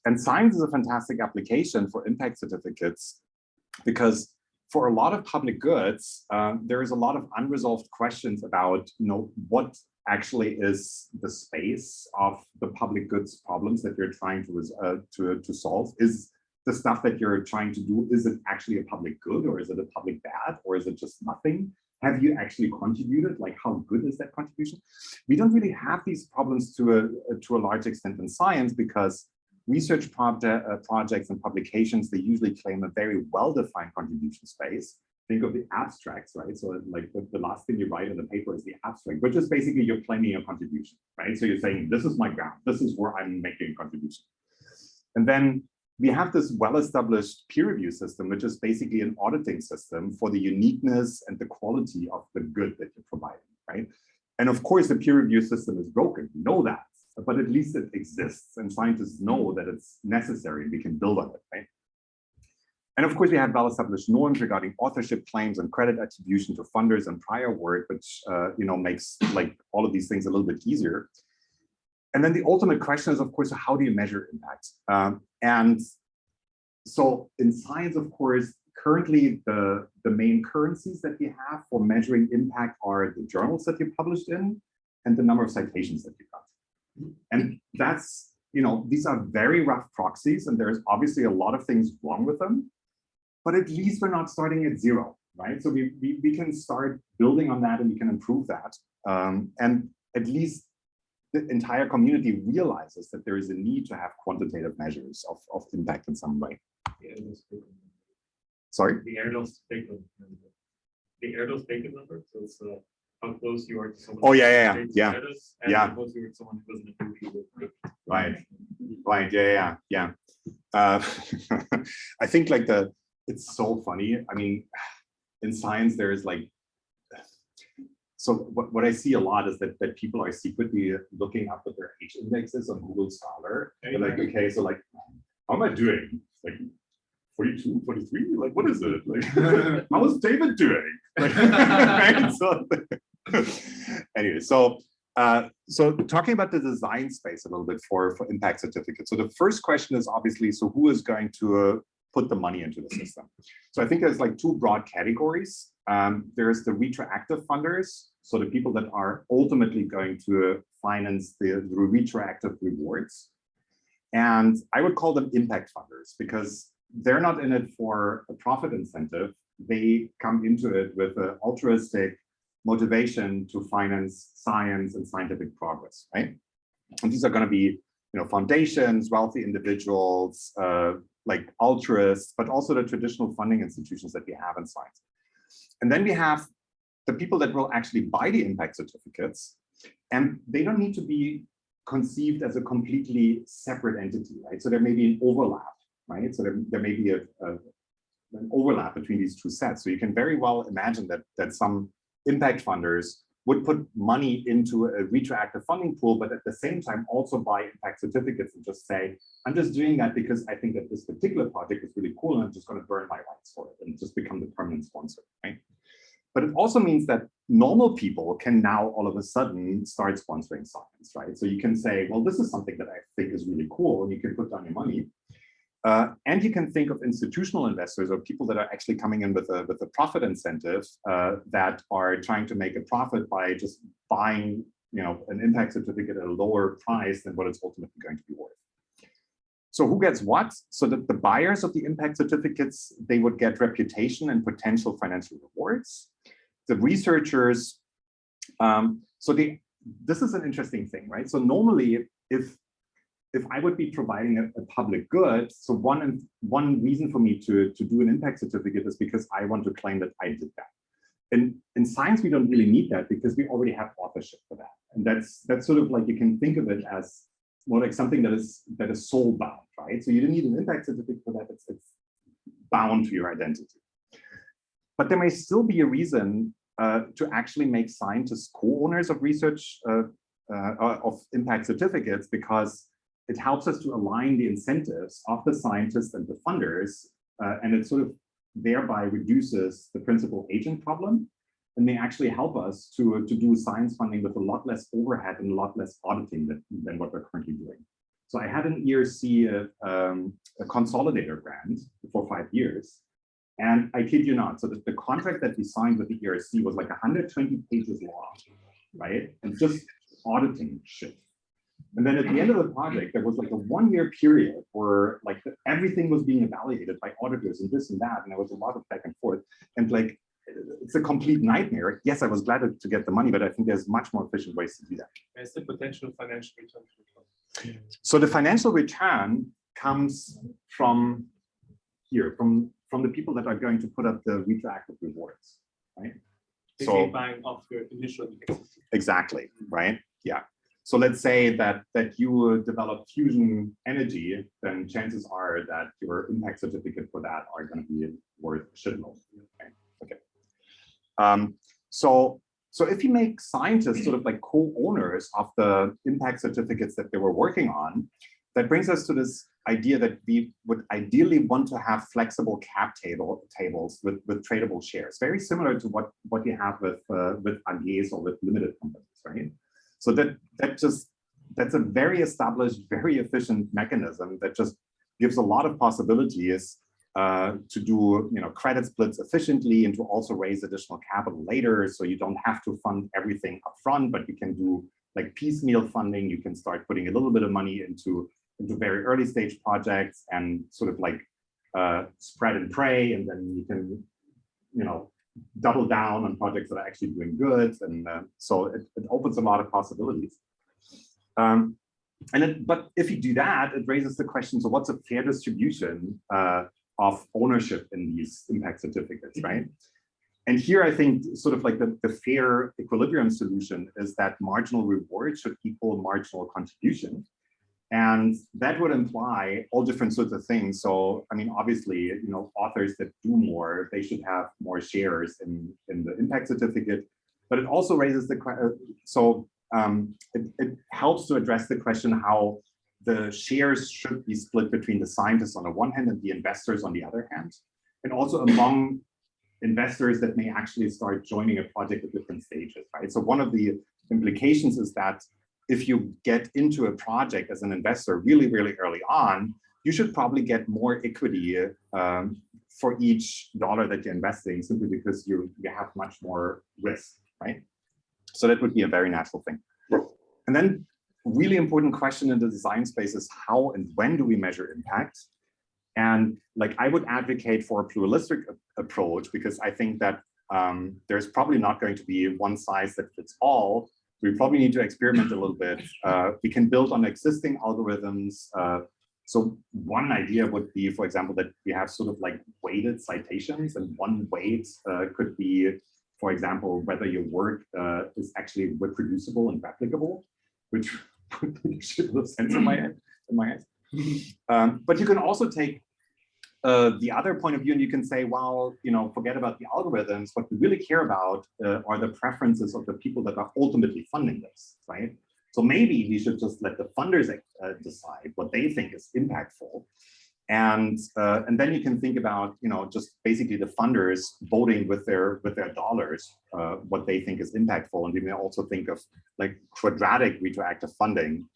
And science is a fantastic application for impact certificates because for a lot of public goods, there is a lot of unresolved questions about, what actually is the space of the public goods problems that you're trying to solve. Is the stuff that you're trying to do, is it actually a public good, or is it a public bad, or is it just nothing? Have you actually contributed? Like, how good is that contribution? We don't really have these problems to a large extent in science because research projects and publications, they usually claim a very well-defined contribution space. Think of the abstracts, right? So like the last thing you write in the paper is the abstract, which is basically you're claiming a contribution, right? So you're saying, this is my ground, this is where I'm making a contribution. And then we have this well-established peer review system, which is basically an auditing system for the uniqueness and the quality of the good that you're providing, right? And of course, the peer review system is broken, we know that, but at least it exists and scientists know that it's necessary and we can build on it, right? And of course, we have well-established norms regarding authorship claims and credit attribution to funders and prior work, which makes like all of these things a little bit easier. And then the ultimate question is, of course, how do you measure impact? And so in science, of course, currently the main currencies that we have for measuring impact are the journals that you published in and the number of citations that you got. And that's, these are very rough proxies, and there's obviously a lot of things wrong with them. But at least we're not starting at zero, right? So we can start building on that and we can improve that. And at least the entire community realizes that there is a need to have quantitative measures of impact in some way. Sorry? The Erdos bacon number. So it's how close you are to someone. Oh, yeah. And how close you are to someone who doesn't agree with. Right. Yeah. I think like it's so funny. I mean, in science, there is like, so what I see a lot is that people are secretly looking up at their H indexes on Google Scholar. They're like, okay, so like, how am I doing? Like 42, 43? Like, what is it? Like, how is David doing? Like, right? So, anyway, so talking about the design space a little bit for impact certificates. So the first question is obviously, so who is going to put the money into the system? So I think there's like two broad categories. There's the retroactive funders, so the people that are ultimately going to finance the retroactive rewards. And I would call them impact funders because they're not in it for a profit incentive. They come into it with an altruistic motivation to finance science and scientific progress, right? And these are going to be, foundations, wealthy individuals, like altruists, but also the traditional funding institutions that we have in science. And then we have the people that will actually buy the impact certificates, and they don't need to be conceived as a completely separate entity, right? So there may be an overlap, right? So there may be an overlap between these two sets. So you can very well imagine that some impact funders would put money into a retroactive funding pool, but at the same time also buy impact certificates and just say, I'm just doing that because I think that this particular project is really cool and I'm just going to burn my rights for it and just become the permanent sponsor, right? But it also means that normal people can now all of a sudden start sponsoring science, right? So you can say, well, this is something that I think is really cool, and you can put down your money. And you can think of institutional investors or people that are actually coming in with a profit incentive that are trying to make a profit by just buying, an impact certificate at a lower price than what it's ultimately going to be worth. So who gets what? So that the buyers of the impact certificates, they would get reputation and potential financial rewards. The researchers, this is an interesting thing, right? So normally, if if I would be providing a public good, so one reason for me to do an impact certificate is because I want to claim that I did that. In science, we don't really need that because we already have authorship for that. And that's sort of like, you can think of it as more like something that is soul bound, right? So you don't need an impact certificate for that. It's bound to your identity. But there may still be a reason to actually make scientists co-owners of research of impact certificates, because it helps us to align the incentives of the scientists and the funders, and it sort of thereby reduces the principal agent problem, and they actually help us to do science funding with a lot less overhead and a lot less auditing than what we're currently doing. So I had an ERC a consolidator grant for 5 years, and I kid you not, so the contract that we signed with the ERC was like 120 pages long, right? And just auditing shit. And then at the end of the project, there was like a 1-year period where like everything was being evaluated by auditors and this and that. And there was a lot of back and forth. And like, it's a complete nightmare. Yes, I was glad to get the money, but I think there's much more efficient ways to do that. There's the potential financial return. So the financial return comes from here, from the people that are going to put up the retroactive rewards, right? So buying off your initial exit. Exactly, right? Yeah. So let's say that you develop fusion energy, then chances are that your impact certificate for that are going to be worth a shitload. Okay. So if you make scientists sort of like co-owners of the impact certificates that they were working on, that brings us to this idea that we would ideally want to have flexible cap tables with tradable shares, very similar to what you have with AGs or with limited companies, right? So that's a very established, very efficient mechanism that just gives a lot of possibilities to do credit splits efficiently and to also raise additional capital later. So you don't have to fund everything upfront, but you can do like piecemeal funding. You can start putting a little bit of money into very early stage projects and sort of like spread and pray, and then you can double down on projects that are actually doing good, and so it opens a lot of possibilities. But if you do that, it raises the question: so what's a fair distribution of ownership in these impact certificates, right? And here, I think sort of like the fair equilibrium solution is that marginal reward should equal marginal contribution. And that would imply all different sorts of things. So, I mean, obviously, authors that do more, they should have more shares in the impact certificate. But it also raises the question, it helps to address the question how the shares should be split between the scientists on the one hand and the investors on the other hand, and also among investors that may actually start joining a project at different stages, right? So one of the implications is that if you get into a project as an investor really, really early on, you should probably get more equity for each dollar that you're investing, simply because you have much more risk, right? So that would be a very natural thing. And then really important question in the design space is how and when do we measure impact? And like, I would advocate for a pluralistic approach, because I think that there's probably not going to be one size that fits all. We probably need to experiment a little bit. We can build on existing algorithms. So one idea would be, for example, that we have sort of like weighted citations, and one weight could be, for example, whether your work is actually reproducible and replicable, which would make a little sense in my head. But you can also take the other point of view, and you can say, well, forget about the algorithms. What we really care about are the preferences of the people that are ultimately funding this, right? So maybe we should just let the funders decide what they think is impactful, and then you can think about, just basically the funders voting with their dollars what they think is impactful, and we may also think of like quadratic retroactive funding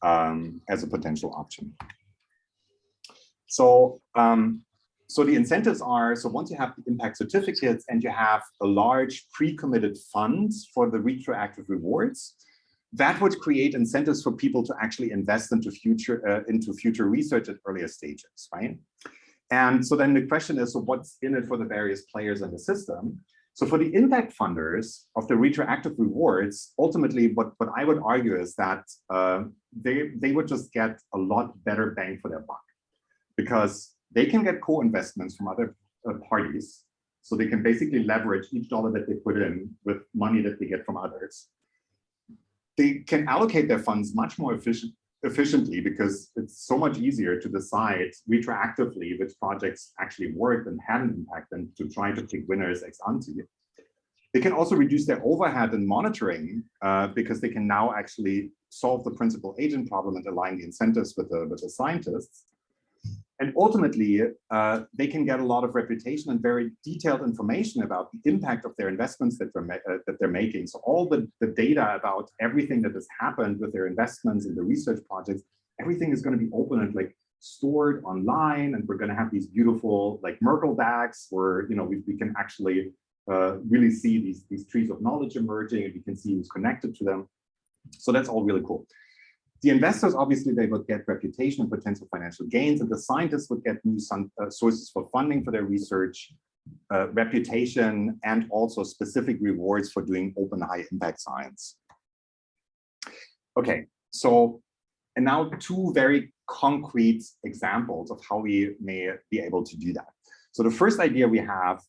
as a potential option. So, so the incentives are, so once you have the impact certificates and you have a large pre-committed funds for the retroactive rewards, that would create incentives for people to actually invest into future research at earlier stages, right? And so then the question is, so what's in it for the various players in the system? So for the impact funders of the retroactive rewards, ultimately what I would argue is that they would just get a lot better bang for their buck, because they can get co-investments from other parties. So they can basically leverage each dollar that they put in with money that they get from others. They can allocate their funds much more efficiently, because it's so much easier to decide retroactively which projects actually worked and had an impact than to try to pick winners ex ante. They can also reduce their overhead in monitoring, because they can now actually solve the principal agent problem and align the incentives with the scientists. And ultimately, they can get a lot of reputation and very detailed information about the impact of their investments that they're making. So all the data about everything that has happened with their investments in the research projects, everything is going to be open and like stored online. And we're going to have these beautiful like Merkle DAGs where, you know, we can actually really see these trees of knowledge emerging, and we can see who's connected to them. So that's all really cool. The investors, obviously, they would get reputation and potential financial gains, and the scientists would get new sources for funding for their research, reputation, and also specific rewards for doing open high impact science. Okay, so, and now two very concrete examples of how we may be able to do that. So the first idea we have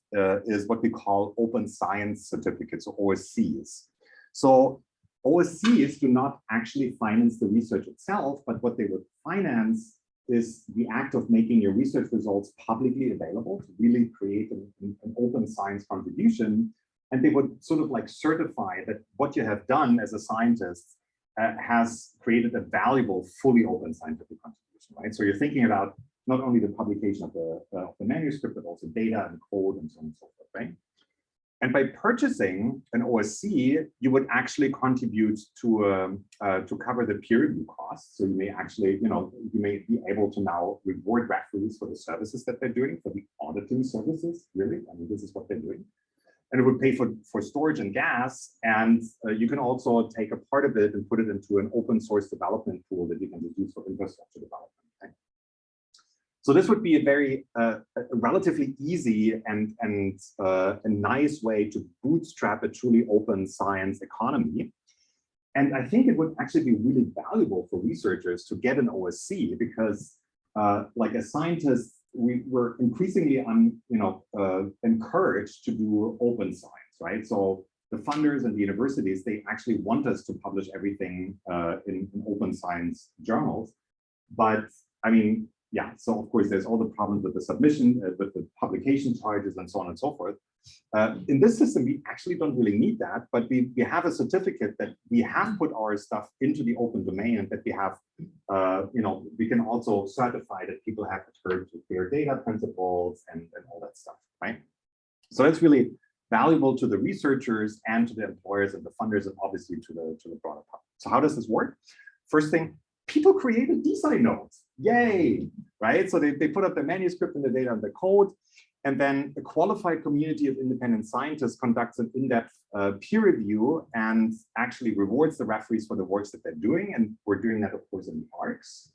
is what we call open science certificates, or OSCs. So OSCs do not actually finance the research itself, but what they would finance is the act of making your research results publicly available to really create an open science contribution. And they would sort of like certify that what you have done as a scientist has created a valuable, fully open scientific contribution, right? So you're thinking about not only the publication of the manuscript, but also data and code and so on and so forth, right? And by purchasing an OSC, you would actually contribute to cover the peer review costs. So you may actually, you know, you may be able to now reward referees for the services that they're doing, for the auditing services, really. I mean, this is what they're doing. And it would pay for storage and gas. And you can also take a part of it and put it into an open source development pool that you can use for infrastructure development. Okay? So this would be a very relatively easy and a nice way to bootstrap a truly open science economy. And I think it would actually be really valuable for researchers to get an OSC, because like as scientists, we were increasingly encouraged to do open science, right? So the funders and the universities, they actually want us to publish everything in open science journals. But I mean, yeah, so of course, there's all the problems with the submission, with the publication charges and so on and so forth. In this system, we actually don't really need that, but we have a certificate that we have put our stuff into the open domain, and that we have, we can also certify that people have adhered to fair data principles and all that stuff, right? So that's really valuable to the researchers and to the employers and the funders, and obviously to the broader public. So how does this work? First thing, people created DeSci Nodes. Yay, right? So they put up the manuscript and the data and the code, and then a qualified community of independent scientists conducts an in-depth peer review and actually rewards the referees for the works that they're doing. And we're doing that, of course, in the ARCs.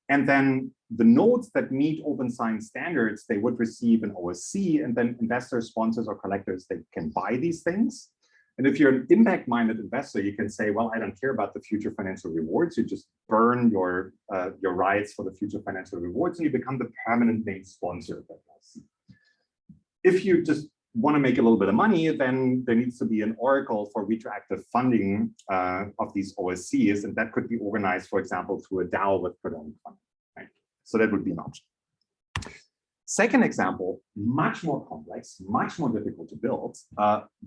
And then the nodes that meet open science standards, they would receive an OSC, and then investors, sponsors, or collectors, they can buy these things. And if you're an impact-minded investor, you can say, well, I don't care about the future financial rewards. You just burn your rights for the future financial rewards, and you become the permanent named sponsor of that OSC. If you just want to make a little bit of money, then there needs to be an oracle for retroactive funding of these OSCs, and that could be organized, for example, through a DAO with predominant funding. Right? So that would be an option. Second example, much more complex, much more difficult to build,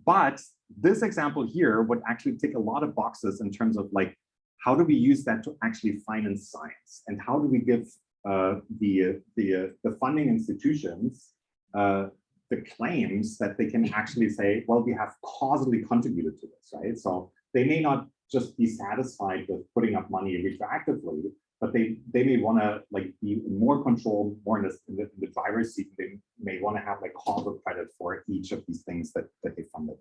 but this example here would actually tick a lot of boxes in terms of like, how do we use that to actually finance science, and how do we give the funding institutions the claims that they can actually say, well, we have causally contributed to this, right? So they may not just be satisfied with putting up money retroactively, but they may want to like be more controlled, more in the driver's seat. They may want to have like causal credit for each of these things that they funded.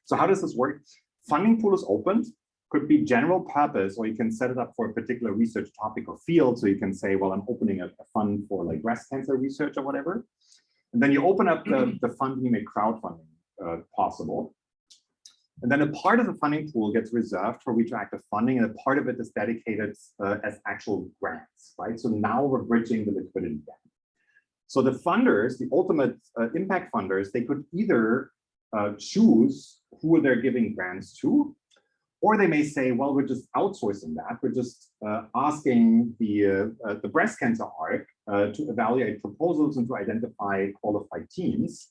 So how does this work? Funding pool is open, could be general purpose, or you can set it up for a particular research topic or field. So you can say, well, I'm opening a fund for like breast cancer research or whatever. And then you open up the fund, and you make crowdfunding possible. And then a part of the funding pool gets reserved for retroactive funding, and a part of it is dedicated as actual grants, right? So now we're bridging the liquidity gap. So the funders, the ultimate impact funders, they could either choose who they're giving grants to, or they may say, well, we're just outsourcing that. We're just asking the breast cancer ARC to evaluate proposals and to identify qualified teams.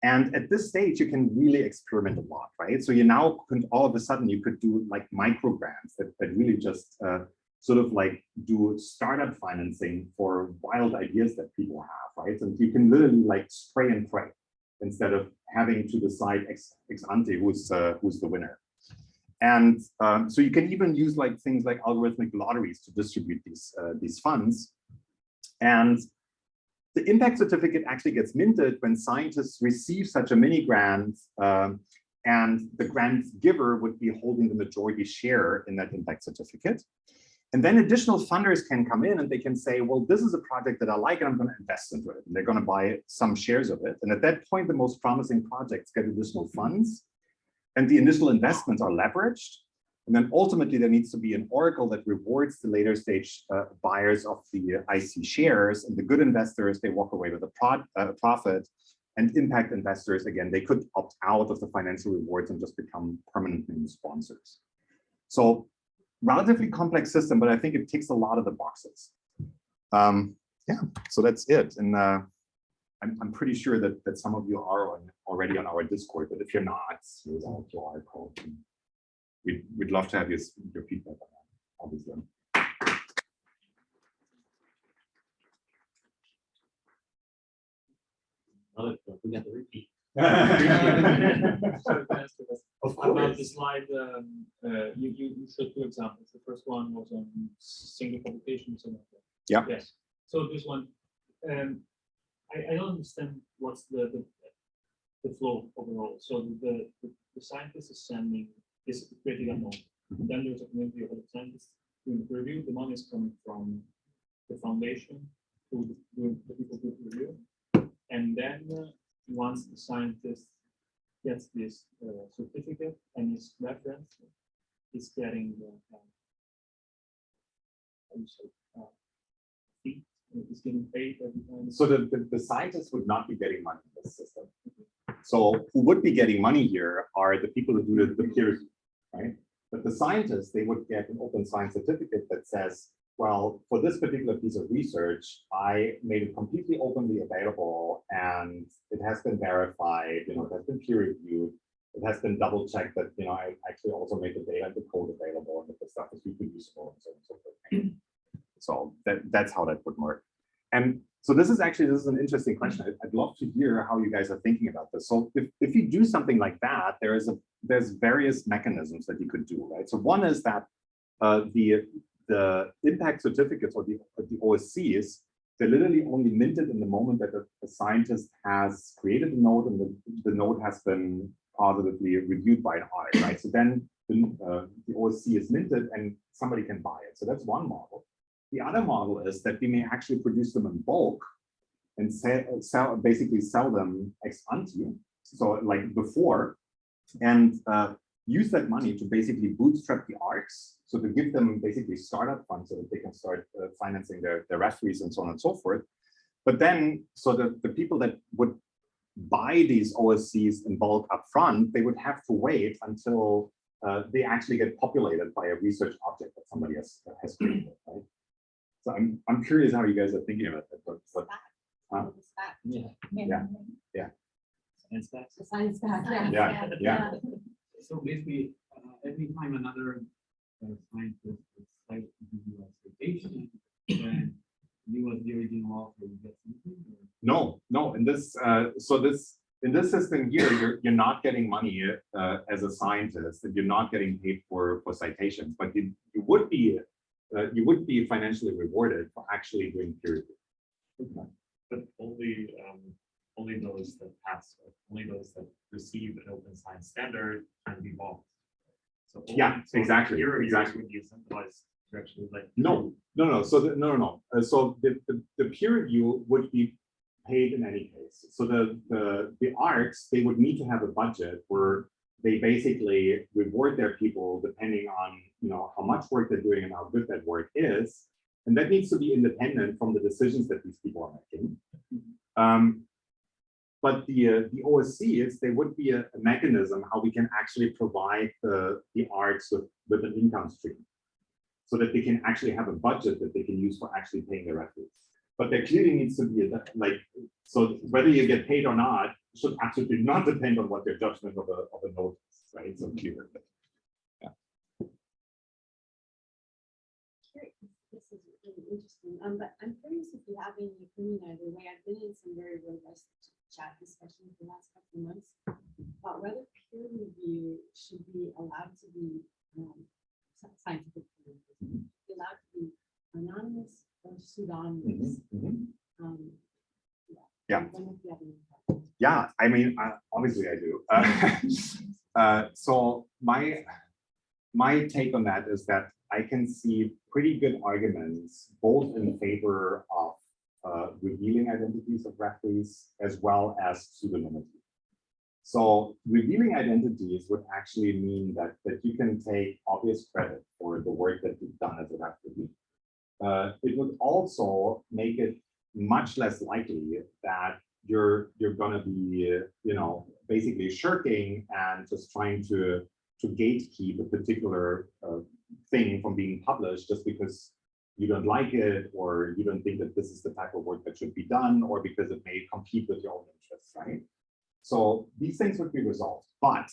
And at this stage, you can really experiment a lot, right? So you now can, all of a sudden, you could do like micro grants that really just sort of like do startup financing for wild ideas that people have, right? And you can literally like spray and pray instead of having to decide ex ante who's the winner. And so you can even use like things like algorithmic lotteries to distribute these funds. And the impact certificate actually gets minted when scientists receive such a mini grant, and the grant giver would be holding the majority share in that impact certificate. And then additional funders can come in and they can say, well, this is a project that I like and I'm going to invest into it. And they're going to buy some shares of it. And at that point, the most promising projects get additional funds. And the initial investments are leveraged. And then ultimately, there needs to be an oracle that rewards the later stage buyers of the IC shares. And the good investors, they walk away with a profit. And impact investors, again, they could opt out of the financial rewards and just become permanent name sponsors. So relatively complex system, but I think it ticks a lot of the boxes. Yeah, so that's it. And I'm pretty sure that some of you are already on our Discord, but if you're not, here's our QR code. We'd love to have your feedback on that, obviously. We got the repeat. Of About course. the slide, you showed two examples. The first one was on single publications. Yeah. Yes. So this one, I don't understand what's the flow overall. So the scientist is creating a node. Then there's a community of other scientists doing the review. The money is coming from the foundation to the people who do the review. And then once the scientist gets this certificate and is referenced, is getting the fee, is getting paid every time. So the scientists would not be getting money in this system. So who would be getting money here are the people who do the peer review, right? But the scientists, they would get an open science certificate that says, well, for this particular piece of research, I made it completely openly available and it has been verified, it has been peer reviewed, it has been double checked that, I actually also made the data and the code available and that the stuff is reproducible and so on and so forth. So that's how that would work. And so this is an interesting question. I'd love to hear how you guys are thinking about this. So if you do something like that, there's various mechanisms that you could do, right? So one is that the impact certificates or the OSCs, they're literally only minted in the moment that the scientist has created a node and the node has been positively reviewed by an audit, right? So then the OSC is minted and somebody can buy it. So that's one model. The other model is that we may actually produce them in bulk and basically sell them ex ante, so like before, and use that money to basically bootstrap the ARCs, so to give them basically startup funds so that they can start financing their referees and so on and so forth. But then, so the people that would buy these OSCs in bulk upfront, they would have to wait until they actually get populated by a research object that somebody has created, right? So I'm curious how you guys are thinking about that. But yeah. The science back, Yeah. So basically, every time another scientist decides to do a citation, then you as the original author will get something? No. In this, in this system here, you're not getting money as a scientist, and you're not getting paid for citations, but you would be financially rewarded for actually doing peer review. But only those that pass, only those that receive an open science standard can be bought. So Exactly. Would be incentivized to actually No. So so the peer review would be paid in any case. So the ARCs, they would need to have a budget where they basically reward their people depending on, how much work they're doing and how good that work is. And that needs to be independent from the decisions that these people are making. But the OSC is, there would be a mechanism how we can actually provide the arts with an income stream, so that they can actually have a budget that they can use for actually paying their refugees. But there clearly needs to be so whether you get paid or not should absolutely not depend on what their judgment of a node is, right? So clear. Yeah. This is really interesting. But I'm curious if you have any opinion either way. I've been in some very robust chat discussions the last couple of months about whether peer review should be allowed to be scientific peer review, be allowed to be anonymous or pseudonymous. Yeah. I don't know if you have any thoughts. Yeah, I mean, obviously I do. So my take on that is that I can see pretty good arguments both in favor of revealing identities of referees as well as pseudonymity. So revealing identities would actually mean that you can take obvious credit for the work that you've done as a referee. It would also make it much less likely that you're going to be, basically shirking and just trying to gatekeep a particular thing from being published just because you don't like it, or you don't think that this is the type of work that should be done, or because it may compete with your own interests, right? So these things would be resolved. But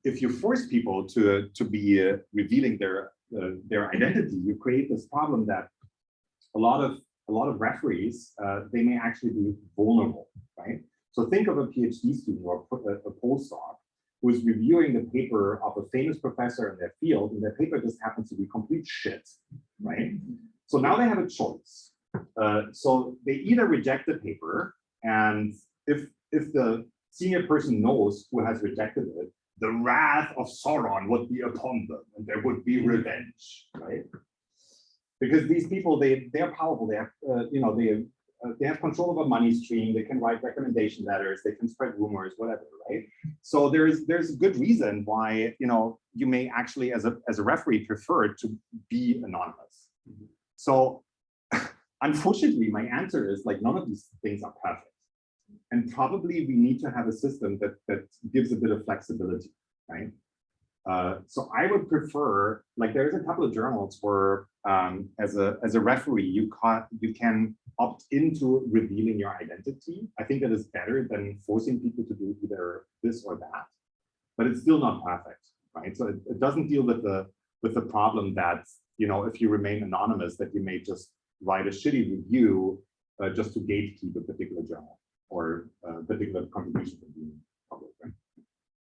if you force people to be revealing their identity, you create this problem that a lot of referees, they may actually be vulnerable, right? So think of a PhD student or a postdoc who is reviewing the paper of a famous professor in their field, and their paper just happens to be complete shit, right? So now they have a choice. So they either reject the paper, and if the senior person knows who has rejected it, the wrath of Sauron would be upon them, and there would be revenge, right? Because these people, they're powerful. They have, they have control of a money stream. They can write recommendation letters. They can spread rumors, whatever, right? So there's a good reason why you may actually, as a referee, prefer to be anonymous. So unfortunately, my answer is none of these things are perfect, and probably we need to have a system that gives a bit of flexibility, right? So I would prefer, there's a couple of journals where as a referee, you can opt into revealing your identity. I think that is better than forcing people to do either this or that, but it's still not perfect, right? So it doesn't deal with the problem that, if you remain anonymous, that you may just write a shitty review just to gatekeep a particular journal or a particular contribution from being public, right?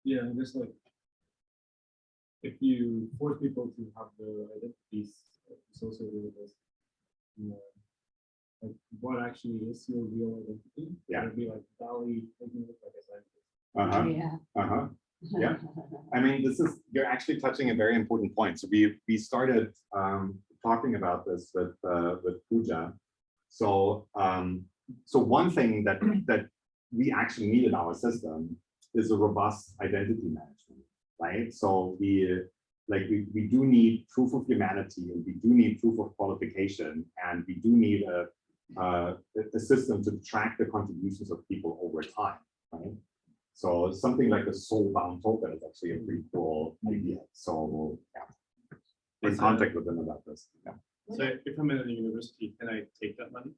Yeah, just if you force people to have their identities associated with this, what actually is your real identity? Yeah. It would be like Dali making it like a scientist. Yeah. I mean, you're actually touching a very important point. So we started talking about this with Pooja. So one thing that we actually need in our system is a robust identity management, right? So we do need proof of humanity, and we do need proof of qualification, and we do need a system to track the contributions of people over time, right? So something like a soul-bound token is actually a pretty cool idea. So yeah, we're in contact with them about this. Yeah. So if I'm at a university, can I take that money?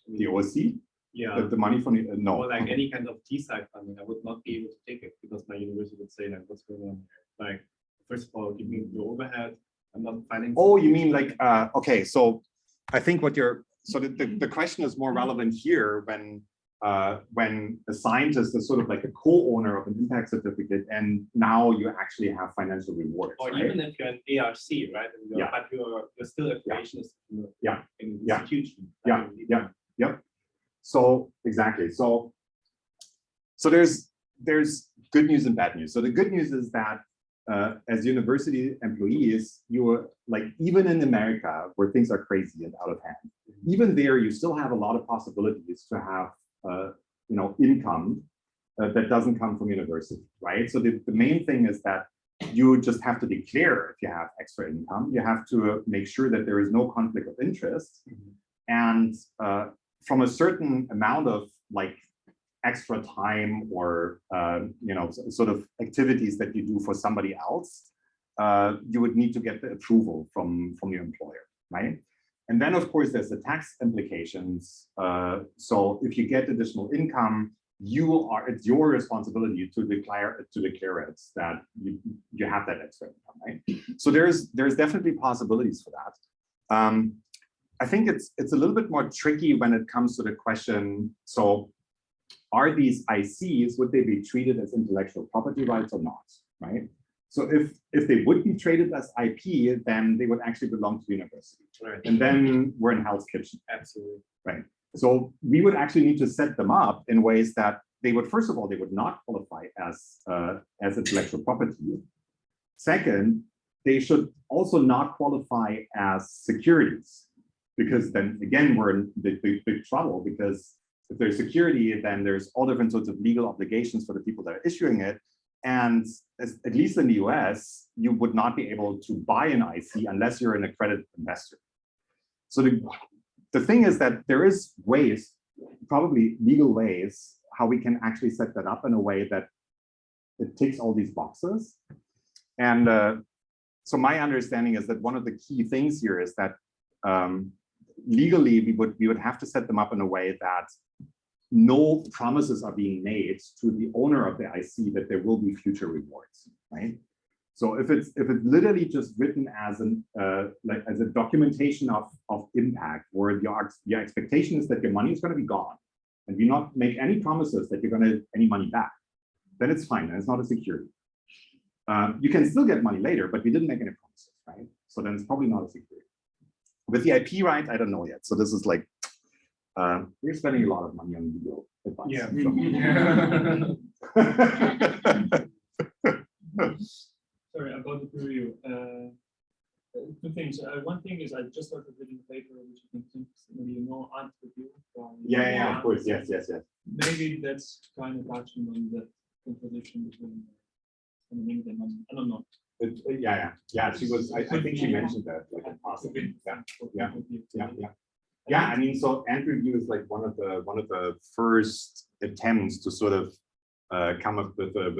The OSC? Yeah. The money from the, no. Or any kind of DesSci funding, I would not be able to take it because my university would say what's going on here? First of all, give me the overhead. I'm not financing. Oh, you mean okay, so I think the question is more relevant here when a scientist is sort of like a co-owner of an impact certificate, and now you actually have financial rewards. Or right? even if you're an ARC, right? And but you're still a creationist in the institution. Yep. So exactly. So there's good news and bad news. So the good news is that as university employees, you're even in America where things are crazy and out of hand, even there you still have a lot of possibilities to have income that doesn't come from university, right? So the main thing is that you just have to declare if you have extra income. You have to make sure that there is no conflict of interest. And from a certain amount of like extra time or sort of activities that you do for somebody else, you would need to get the approval from your employer, right? And then of course there's the tax implications. So if you get additional income, it's your responsibility to declare it that you have that extra income, right? So there's definitely possibilities for that. I think it's a little bit more tricky when it comes to the question, so are these ICs, would they be treated as intellectual property rights or not, right? So if they would be treated as IP, then they would actually belong to the university. Right. And then we're in Hell's Kitchen. Absolutely. Right. So we would actually need to set them up in ways that they would, first of all, they would not qualify as intellectual property. Second, they should also not qualify as securities, because then again, we're in big trouble, because if there's security, then there's all different sorts of legal obligations for the people that are issuing it. And at least in the US, you would not be able to buy an IC unless you're an accredited investor. So the thing is that there is ways, probably legal ways, how we can actually set that up in a way that it ticks all these boxes. And so my understanding is that one of the key things here is that legally we would have to set them up in a way that no promises are being made to the owner of the IC that there will be future rewards, right? So if it's literally just written as as a documentation of impact, where your expectation is that your money is going to be gone, and you not make any promises that you're going to get any money back, then it's fine, and it's not a security. You can still get money later, but you didn't make any promises, right? So then it's probably not a security. With the IP right, I don't know yet. So this is like, we're spending a lot of money on legal advice. Yeah. Sorry, about the peer review. Two things. One thing is I just started reading the paper, which I think maybe you know, art review. Yeah, of course, yes. Maybe that's kind of touching on the contradiction between LinkedIn and I don't know. Yeah. She was. I think she mentioned that like in passing. Yeah. I mean, so ant review is like one of the first attempts to sort of come up with a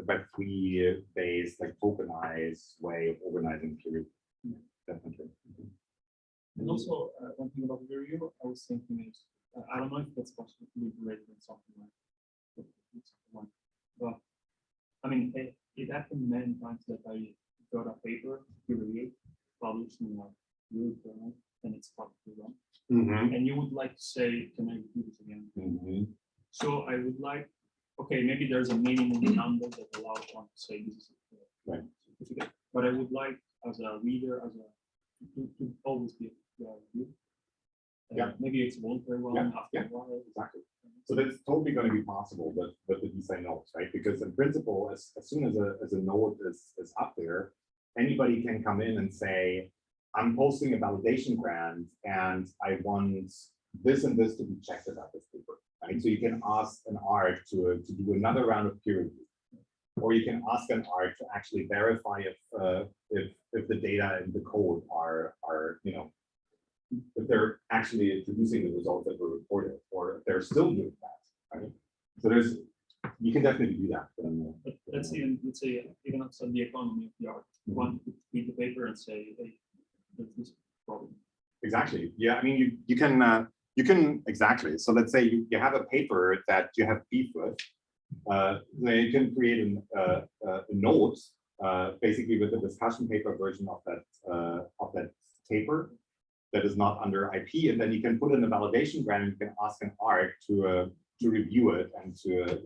Web3 based like tokenized way of organizing peer review. Definitely. And also one thing about peer review, I was thinking is I don't know if that's possible to be related in something like that, but I mean it happened many times that I got a paper peer review published in like Europe journal and it's publicly run. And you would like to say, can I do this again? So I would like, okay, maybe there's a minimum number that allows one to say this is a certificate, but I would like as a reader, to always be a review. Maybe it's voluntary one after a while. Exactly. So that's totally going to be possible with the DeSci Nodes, right? Because in principle, as soon as a node is up there, anybody can come in and say, I'm posting a validation grant and I want this and this to be checked about this paper, right? So you can ask an ARC to do another round of peer review, or you can ask an ARC to actually verify if the data in the code are if they're actually producing the results that were reported, or if they're still doing that, right? So you can definitely do that. But let's say even outside the economy of the art, one could read the paper and say, hey, there's this problem. Exactly. Yeah, I mean, you can exactly. So let's say you have a paper that you have beef with. Then you can create a note, basically with a discussion paper version of that paper that is not under IP, and then you can put in a validation grant. And you can ask an ARC to review it and to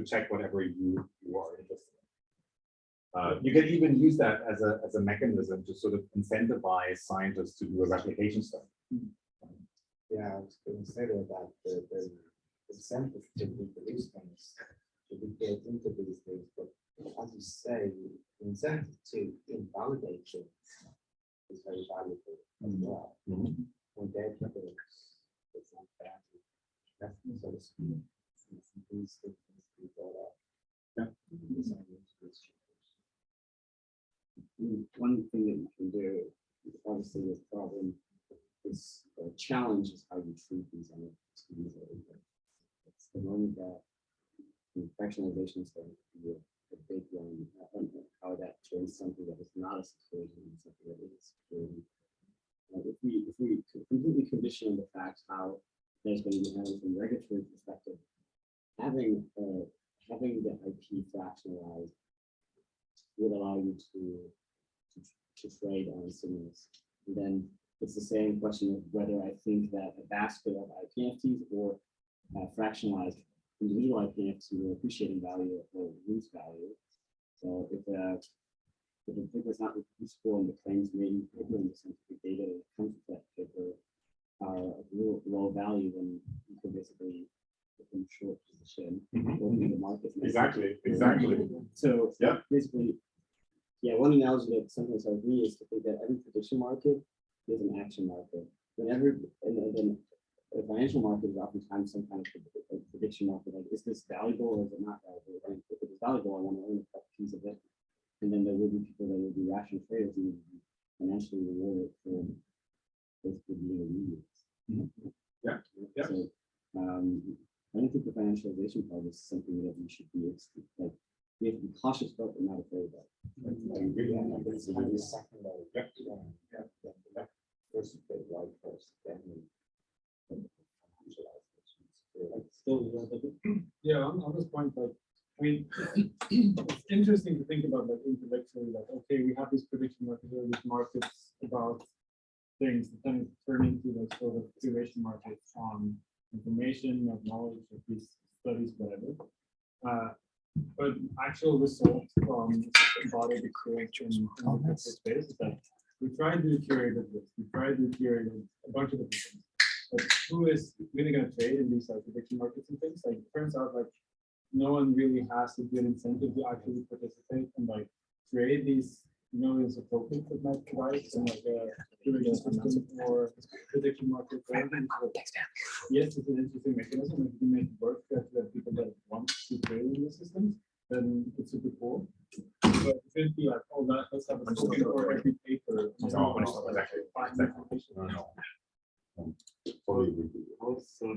check whatever you are interested in. You can even use that as a mechanism to sort of incentivize scientists to do a replication study. Yeah, I was going to say that the incentive to reproduce things should be built into these things, but as you say, the incentive to invalidate it is very valuable as well. When data is not bad, so to speak, these things challenge is how you treat these NFTs. It's the moment that fractionalization is going to be a big one, and how that turns something that is not a security into something that is a security. If we completely condition the fact how there's going to be handled from a regulatory perspective, having the IP fractionalized would allow you to trade on signals. And then it's the same question of whether I think that a basket of IP NFTs or fractionalized individual IP NFTs will appreciate in value or lose value. So if the paper is not reproducible and the claims made in the paper and the scientific data that comes with that paper are of low value, then you can basically put them short position or in the market. Exactly. So yeah, basically, yeah, one analogy that sometimes I agree is to think that every prediction market is an action market. Whenever and then a financial market is oftentimes some kind of prediction market. Like, is this valuable or is it not valuable? And if it is valuable, I want to own a piece of it. And then there will be people that will be rational traders and will be financially rewarded for basically being obedient. Yeah. So I don't think the financialization part is something that we should be like. We have to be cautious about, but not afraid of. Yeah, on this point, like, I mean, it's interesting to think about, like, intellectually, like, okay, we have these prediction markets, or these markets about things that then turn into like sort of curation markets on information, of knowledge, of these studies, whatever. But actual results from embodied experience in the crypto space is that we try to do curated lists, we try to do curated a bunch of different things. But who is really going to trade in these like prediction markets and things? Like, it turns out like no one really has a good incentive to actually participate and like trade these millions of tokens that might provide some like doing a system or prediction market. Yes, it's an interesting mechanism. If you can make it work that people that want to trade in the systems, then it's super cool. But it shouldn't be like, oh, let's have a token or every paper. No, exactly. Also,